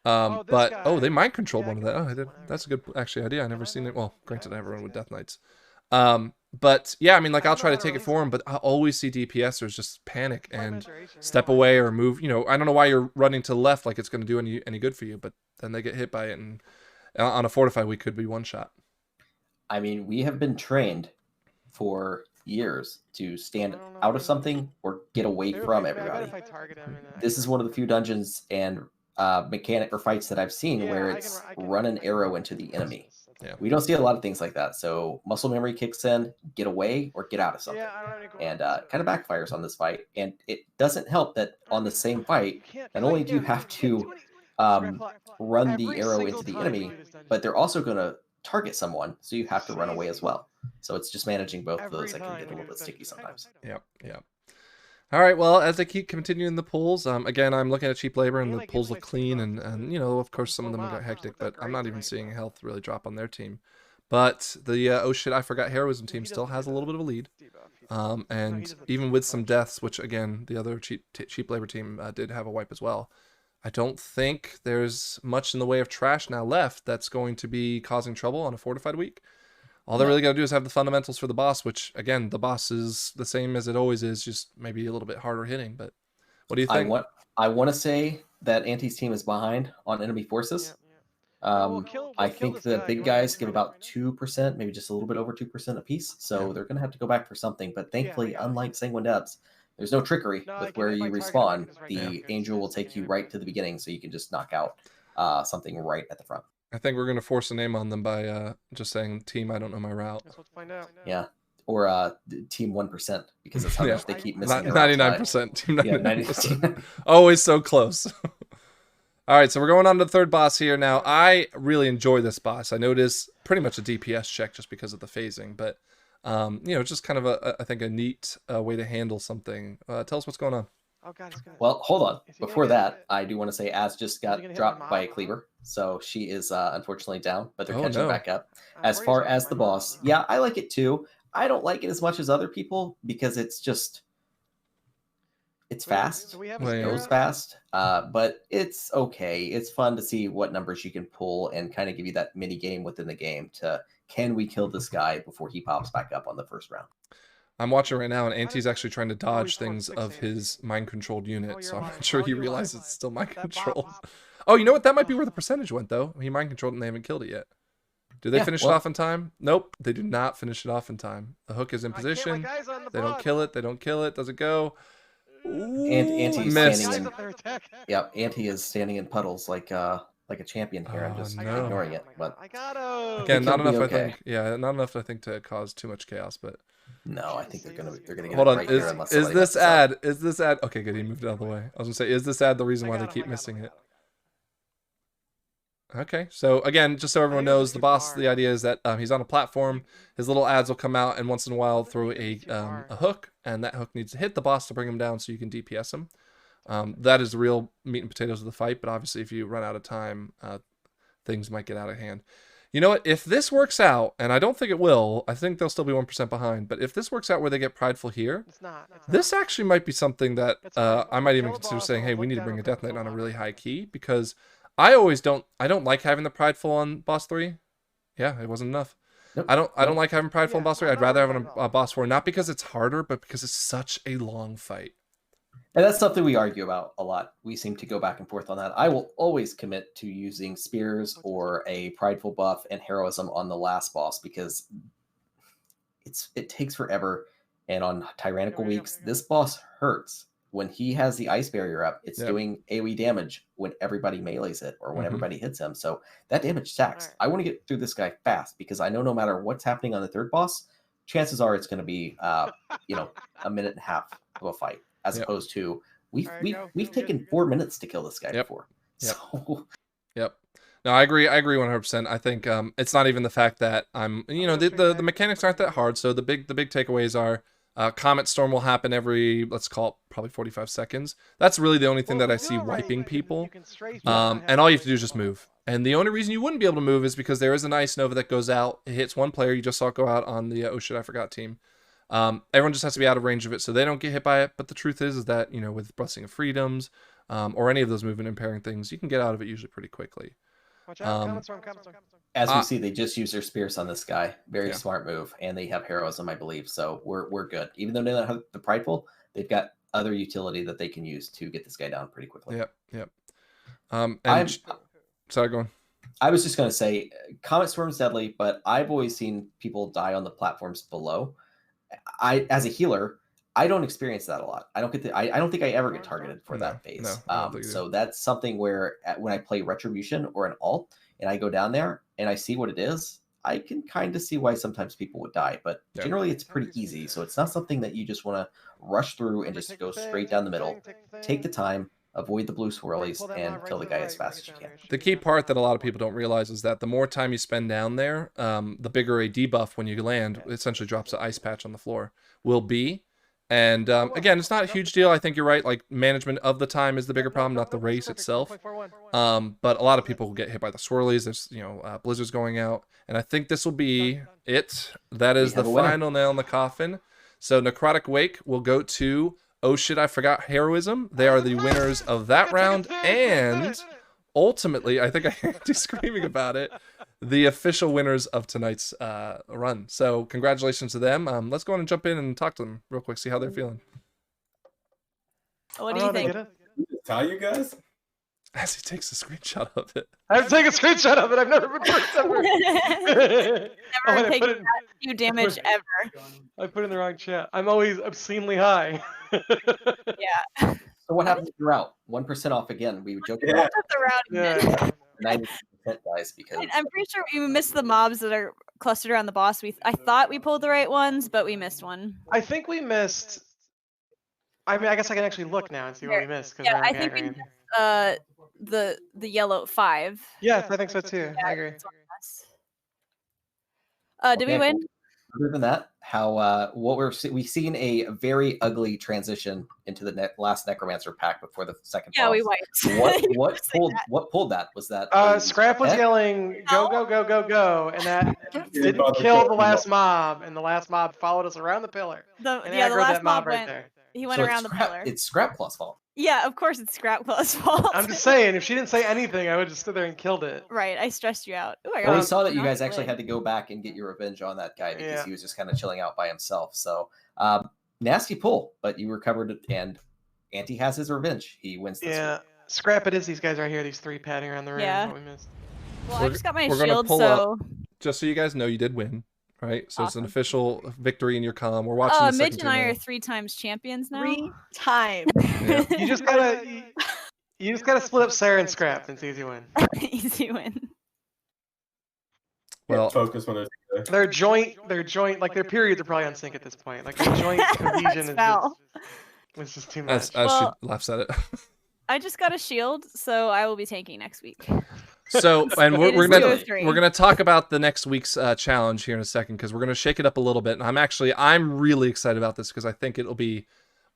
But they mind controlled one of that. Oh, I did. That's a good actually idea. I never seen it. Well, granted, I never run with Death Knights. But yeah, I mean, like, I'll try to take it for him, but I always see DPSers just panic and step away or move. You know, I don't know why you're running to the left like it's going to do any good for you, but then they get hit by it, and on a fortify we could be one shot. I mean, we have been trained for years to stand out of something or get away from everybody. This is one of the few dungeons and mechanic or fights that I've seen where it's run an arrow into the enemy. Yeah. We don't see a lot of things like that. So muscle memory kicks in, get away or get out of something. And kind of backfires on this fight. And it doesn't help that on the same fight, not only do you have to run the arrow into the enemy, but they're also going to target someone. So you have to run away as well. So it's just managing both of those that can get a little bit sticky sometimes. Yep. All right, well, as I keep continuing the pulls, again, I'm looking at cheap labor, and the pulls look clean, and you know, of course, some of them got hectic, but I'm not even seeing health really drop on their team. But the oh shit, I forgot heroism team still has a little bit of a lead, and even with some deaths, which again, the other cheap labor team did have a wipe as well. I don't think there's much in the way of trash now left that's going to be causing trouble on a fortified week. All they really got to do is have the fundamentals for the boss, which, again, the boss is the same as it always is, just maybe a little bit harder hitting. But what do you think? I want to say that Anti's team is behind on enemy forces. I think the big guys give about 2%, maybe just a little bit over 2% apiece. So they're going to have to go back for something. But thankfully, unlike Sanguine Depths, there's no trickery with where you respawn. The angel will take you right to the beginning, so you can just knock out something right at the front. I think we're going to force a name on them by just saying, team, I don't know my route. Let's find out. Yeah. Or team 1%, because that's how much they keep missing. 99%. Team 99%. Yeah, Always so close. All right, so we're going on to the third boss here. Now, I really enjoy this boss. I know it is pretty much a DPS check just because of the phasing, but, you know, just kind of, I think, a neat way to handle something. Tell us what's going on. Oh, God, he's gonna... Well, hold on. Before that, I do want to say Az just got dropped by a cleaver, so she is unfortunately down, but they're catching back up. As far as the boss, yeah, I like it too. I don't like it as much as other people because it's just... It's fast. It goes fast, but it's okay. It's fun to see what numbers you can pull and kind of give you that mini game within the game to, can we kill this guy before he pops back up on the first round? I'm watching right now, and Anti's actually trying to dodge things of his mind-controlled unit, so I'm not sure he realizes it's still mind-controlled. Oh, you know what? That might be where the percentage went, though. He mind-controlled and they haven't killed it yet. Do they finish it off in time? Nope, they do not finish it off in time. The hook is in position. They don't kill it. They don't kill it. Does it go? And Anti's standing in... Yep, Anti is standing in puddles like a champion here. I'm just ignoring it. But again, not enough. I think. Yeah, not enough. I think to cause too much chaos, but. No, I think they're gonna get Hold on, right is this ad? Up. Is this ad? Okay, good. He moved it out of the way. I was gonna say, is this ad the reason why they keep missing it? Okay, so again, just so everyone knows, the boss. The idea is that he's on a platform. His little ads will come out, and once in a while throw a hook, and that hook needs to hit the boss to bring him down, so you can DPS him. That is the real meat and potatoes of the fight. But obviously, if you run out of time, things might get out of hand. You know what? If this works out, and I don't think it will, I think they'll still be 1% behind. But if this works out where they get prideful here, this actually might be something that I might even consider saying, hey, we need to bring a Death Knight on a really high key, because I don't like having the prideful on boss 3. Yeah, it wasn't enough. Nope. I don't like having prideful on boss 3. I'd rather have it on boss 4, not because it's harder, but because it's such a long fight. And that's something we argue about a lot. We seem to go back and forth on that. I will always commit to using spears or a prideful buff and heroism on the last boss, because it takes forever. And on tyrannical weeks, this boss hurts. When he has the ice barrier up, it's doing AoE damage when everybody melees it or when everybody hits him. So that damage stacks. I want to get through this guy fast, because I know no matter what's happening on the third boss, chances are it's going to be a minute and a half of a fight. As opposed to we've taken 4 minutes to kill this guy before. So No, I agree 100%. I think it's not even the fact that the mechanics aren't that hard. So the big takeaways are Comet Storm will happen every, let's call it probably 45 seconds. That's really the only thing that I see wiping people. And all you have to do is just move. And the only reason you wouldn't be able to move is because there is an Ice Nova that goes out. It hits one player. You just saw it go out on the oh shit I forgot team. Everyone just has to be out of range of it so they don't get hit by it. But the truth is that, with Blessing of Freedoms or any of those movement impairing things, you can get out of it usually pretty quickly. Watch out, Comet Storm. As we see, they just use their spears on this guy. Very smart move. And they have heroism, I believe. So we're good. Even though they don't have the prideful, they've got other utility that they can use to get this guy down pretty quickly. Yep. Sorry, go on. I was just going to say, Comet Storm's deadly, but I've always seen people die on the platforms below. As a healer, I don't experience that a lot. I don't think I ever get targeted for that phase. So that's something where when I play Retribution or an alt and I go down there and I see what it is, I can kind of see why sometimes people would die. But generally, it's pretty easy. So it's not something that you just want to rush through and just go straight down the middle. Take the time, avoid the blue swirlies, and kill the guy as fast as you can. The key part that a lot of people don't realize is that the more time you spend down there, the bigger a debuff when you land, essentially drops an ice patch on the floor, will be. And again, it's not a huge deal. I think you're right. Like, management of the time is the bigger problem, not the race itself. But a lot of people will get hit by the swirlies. There's, blizzards going out. And I think this will be it. That is the final nail in the coffin. So Necrotic Wake will go to Oh Shit, I Forgot Heroism. They are the winners of that round. And ultimately, I think I heard you screaming about it, the official winners of tonight's run. So congratulations to them. Let's go on and jump in and talk to them real quick, see how they're feeling. What do you think? Tell you guys? As he takes a screenshot of it. I have to take a screenshot of it. I've never been first ever. Never taken that few damage ever. I put it in the wrong chat. I'm always obscenely high. Yeah. So what happens if you're out? 1% off again. We were joking about Yeah. 90% guys, because I'm pretty sure we missed the mobs that are clustered around the boss. I thought we pulled the right ones, but we missed one. I think we missed. I mean, I guess I can actually look now and see what we missed. Yeah, I think we missed the yellow 5. Yes, I think so too. I agree. Did we win? Other than that, how we've seen a very ugly transition into the last Necromancer pack before the second. Yeah, boss. we wiped. What pulled that? Was that Scrap was yelling go go go go go, and that didn't kill the last mob, and the last mob followed us around the pillar. The last mob went. There. He went around the pillar. It's Scrap Claw's fault. Yeah, of course it's Scrap Claw's fault. I'm just saying, if she didn't say anything, I would just stood there and killed it. Right, I stressed you out. Ooh, we saw that you guys actually had to go back and get your revenge on that guy because he was just kind of chilling out by himself. So, nasty pull, but you recovered it, and Auntie has his revenge. He wins this week. Scrap it is these guys right here, these 3 padding around the room. Yeah. What we missed. Well, I just got my shield, so... Just so you guys know, you did win. Right, so it's an official victory in your comm. We're watching. The Midge and I are 3 times champions now. 3 times. Yeah. You just gotta split up Sarah and Scrap. It's easy win. Easy win. Well, focus when their joint, like their periods are probably on sync at this point. Like their joint cohesion is just too much. As she laughs at it. I just got a shield, so I will be tanking next week. So, and we're gonna talk about the next week's challenge here in a second, because we're gonna shake it up a little bit. And I'm really excited about this because I think it'll be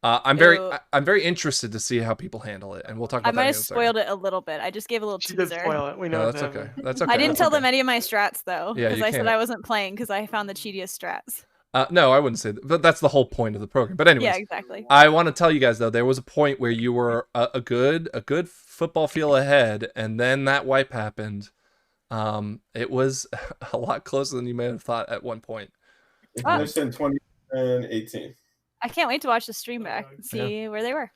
I'm very interested to see how people handle it, and we'll talk about I might that have in a second. spoiled it a little bit. I just gave a little She teaser. did spoil it. We know No, that's okay. That's okay. I didn't That's tell okay. them any of my strats though, Yeah, because you I said can't. I wasn't playing because I found the cheatiest strats. No, I wouldn't say that, but that's the whole point of the program. But anyways, Yeah, exactly. I want to tell you guys though, there was a point where you were a good football field ahead, and then that wipe happened. It was a lot closer than you may have thought at one point. It finished in 2018. I can't wait to watch the stream back and see where they were.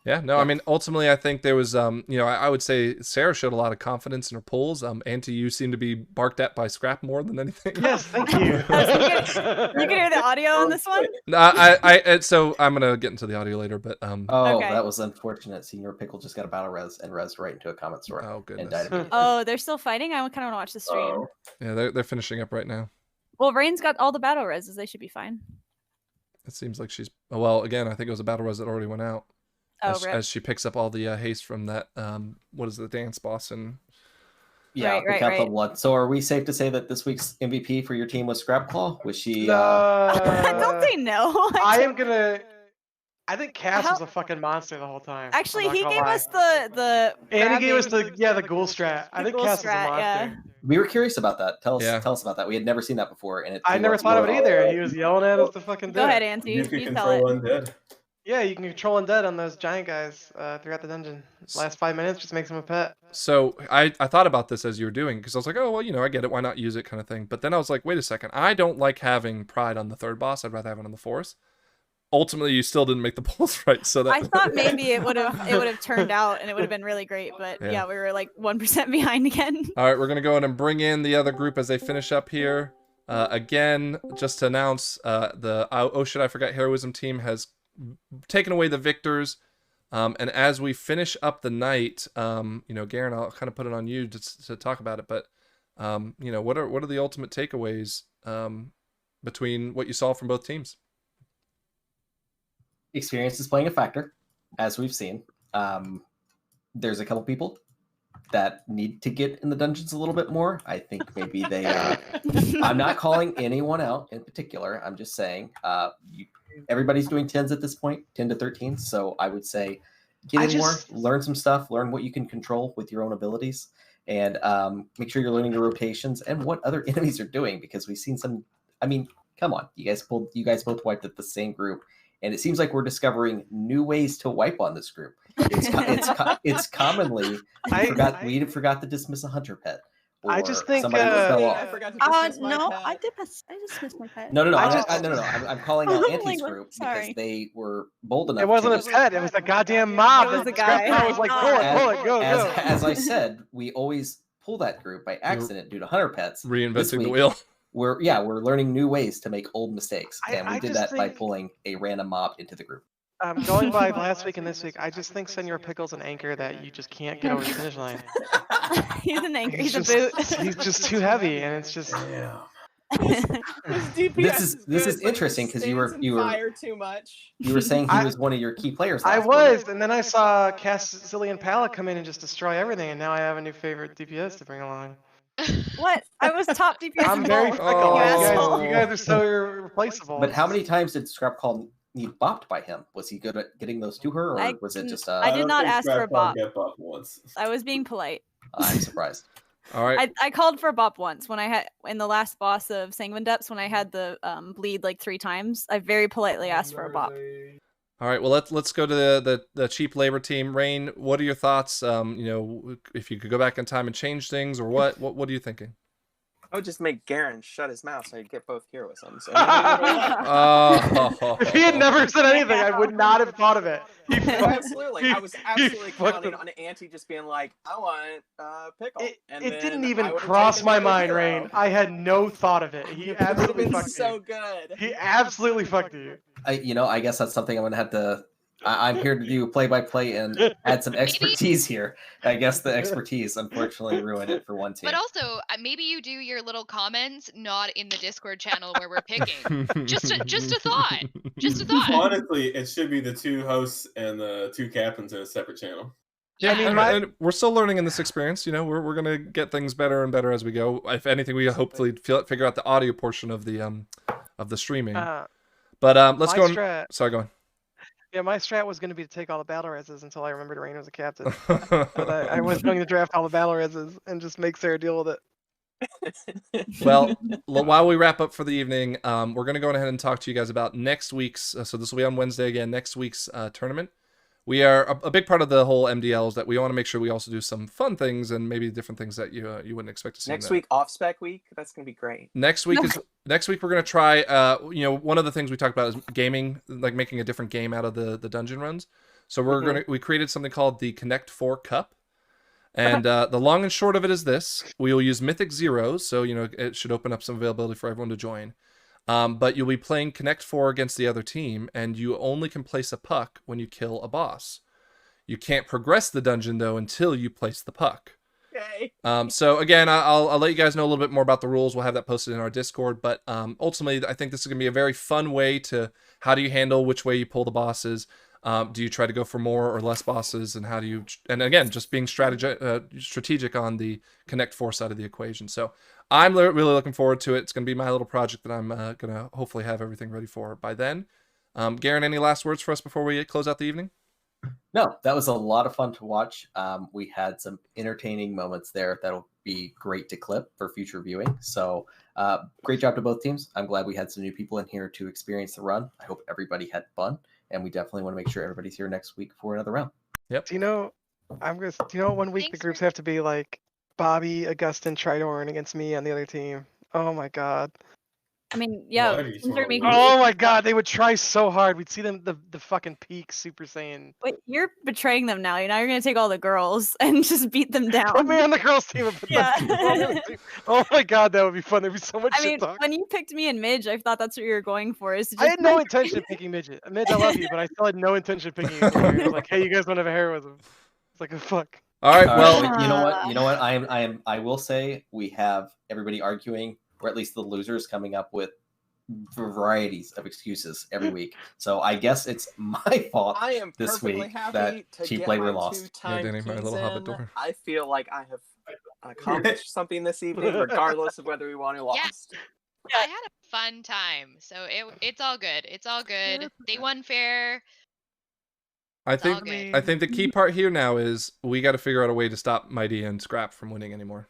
Yeah, no, I mean, ultimately, I think there was, I would say Sarah showed a lot of confidence in her pulls. Auntie, you seem to be barked at by Scrap more than anything. Yes, thank you. You can hear the audio on this one? So I'm going to get into the audio later, but... Okay. That was unfortunate. Senior Pickle just got a battle res and res right into a comment store. Oh, goodness. And died immediately. Oh, they're still fighting? I kind of want to watch the stream. Yeah, they're finishing up right now. Well, Rain's got all the battle reses. They should be fine. It seems like she's... Well, again, I think it was a battle res that already went out. As she picks up all the haste from that, what is the dance boss? And yeah, pick up the blood. So are we safe to say that this week's MVP for your team was Scrapclaw? Was she... Don't say no. I think Cass was a fucking monster the whole time. Actually, he gave us the And he gave us the ghoul strat. I think Cass was a monster. Yeah. We were curious about that. Tell us about that. We had never seen that before, and I never thought of it either. He was yelling at us to fucking do Go ahead, Auntie. You can control undead. Yeah, you can control undead on those giant guys throughout the dungeon. Last 5 minutes just makes them a pet. So I thought about this as you were doing, because I was like, oh, well, I get it. Why not use it kind of thing. But then I was like, wait a second. I don't like having pride on the third boss. I'd rather have it on the fourth. Ultimately, you still didn't make the pulls right. So that I thought maybe it would have turned out and it would have been really great, but yeah, we were like 1% behind again. All right, we're gonna go ahead and bring in the other group as they finish up here. Again, just to announce, the Oh Shit I Forgot Heroism team has taken away the victors, and as we finish up the night, Garen, I'll kind of put it on you to talk about it. But what are the ultimate takeaways between what you saw from both teams? Experience is playing a factor, as we've seen. There's a couple people that need to get in the dungeons a little bit more. I think maybe they I'm not calling anyone out in particular. I'm just saying everybody's doing 10s at this point, 10 to 13. So I would say get in more, learn some stuff, learn what you can control with your own abilities, and make sure you're learning your rotations and what other enemies are doing, because we've seen some. I mean, come on, you guys both wiped at the same group. And it seems like we're discovering new ways to wipe on this group. It's commonly we forgot to dismiss a hunter pet. I just think somebody fell off. I forgot to dismiss my pet. I dismissed my pet. No. I'm calling out Auntie's group because they were bold enough. It wasn't a pet. It was a goddamn mob. It was a guy. I was like, pull it, go. As I said, we always pull that group by accident due to hunter pets. Reinventing the wheel. We're learning new ways to make old mistakes, and we did that by pulling a random mob into the group. Going by last week and this week, I just think Senor Pickle's an anchor that you just can't get over the finish line. He's an anchor. He's a boot. He's just too heavy, and it's just. This is interesting because you were fire too much. You were saying he was one of your key players. I was, and then I saw Cassilian Pala come in and just destroy everything, and now I have a new favorite DPS to bring along. What? I was top DPS. I'm very fickle. You guys are so irreplaceable. But how many times did Scrapclaw need bopped by him? Was he good at getting those to her, or was it just? I did not ask for a bop. Get bopped once. I was being polite. I'm surprised. All right. I called for a bop once when I had in the last boss of Sanguine Depths when I had the bleed like 3 times. I very politely asked for a bop. All right, well let's go to the cheap labor team. Rain, what are your thoughts? If you could go back in time and change things, or what are you thinking? I would just make Garen shut his mouth so he'd get both heroisms. If he had never said anything, I would not have thought of it. Absolutely, I was absolutely counting on Auntie just being like, "I want pickle." It didn't even cross my mind, Rain. I had no thought of it. He absolutely fucked so you. good. He absolutely fucked you. I guess that's something I'm gonna have to. I'm here to do play-by-play and add some expertise here. I guess the expertise unfortunately ruined it for one team. But also, maybe you do your little comments not in the Discord channel where we're picking. just a thought. Just a thought. Honestly, it should be the 2 hosts and the 2 captains in a separate channel. Yeah, and we're still learning in this experience. We're gonna get things better and better as we go. If anything, we hopefully figure out the audio portion of the streaming. But let's go. Sorry, go on. Yeah, my strat was going to be to take all the battle reses until I remembered Rain was a captain. But I was going to draft all the battle reses and just make Sarah deal with it. Well, while we wrap up for the evening, we're going to go ahead and talk to you guys about next week's. So this will be on Wednesday again. Next week's tournament. We are a big part of the whole MDL is that we want to make sure we also do some fun things and maybe different things that you wouldn't expect to see. Next week, off spec week. That's gonna be great. Next week we're gonna try. One of the things we talked about is gaming, like making a different game out of the dungeon runs. So we created something called the Connect 4 Cup. And the long and short of it is this: we will use Mythic Zeros, so it should open up some availability for everyone to join. But you'll be playing Connect 4 against the other team, and you only can place a puck when you kill a boss. You can't progress the dungeon though until you place the puck. Okay. So again, I'll let you guys know a little bit more about the rules. We'll have that posted in our Discord. But ultimately, I think this is gonna be a very fun way to how do you handle which way you pull the bosses. Do you try to go for more or less bosses, and how do you? And again, just being strategic on the Connect 4 side of the equation. So I'm really looking forward to it. It's going to be my little project that I'm going to hopefully have everything ready for by then. Garen, any last words for us before we close out the evening? No, that was a lot of fun to watch. We had some entertaining moments there that'll be great to clip for future viewing. So great job to both teams. I'm glad we had some new people in here to experience the run. I hope everybody had fun. And we definitely want to make sure everybody's here next week for another round. Yep. Do you know 1 week the groups have to be like Bobby, Augustin, Tridorn against me on the other team? Oh my god. I mean, yeah. Oh my god, they would try so hard. We'd see them the fucking peak Super Saiyan. Wait, you're betraying them now. Now you're gonna take all the girls and just beat them down. Put me on the girls team. And put Yeah. Oh my god, that would be fun. There'd be so much I mean, shit talk. when you picked me and Midge, I thought that's what you were going for. Is to I just had no intention of picking Midget. Midge, I love you, but I still had no intention of picking you. I was like, hey, you guys want to have a heroism? It's like, oh, fuck. All right, well, you know what? I will say we have everybody arguing, or at least the losers coming up with varieties of excuses every week. So I guess it's my fault I am this week happy that to Cheap get Labor my lost. Yeah, Danny, my little hobbit door. I feel like I have accomplished something this evening, regardless of whether we won or lost. I had a fun time, so it's all good. It's all good. They won fair. I think the key part here now is we got to figure out a way to stop Mighty and Scrap from winning anymore.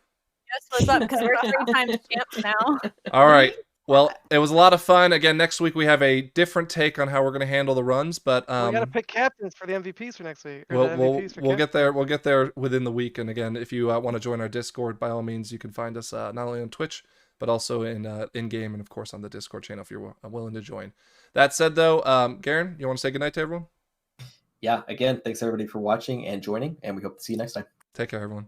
Yes, what's up? Because we're 3 times champs now. All right. Well, it was a lot of fun. Again, next week we have a different take on how we're going to handle the runs, but We gotta pick captains for the MVPs for next week. We'll get there. We'll get there within the week. And again, if you want to join our Discord, by all means, you can find us not only on Twitch but also in game, and of course on the Discord channel if you're willing to join. That said, though, Garen, you want to say goodnight to everyone? Yeah. Again, thanks everybody for watching and joining, and we hope to see you next time. Take care, everyone.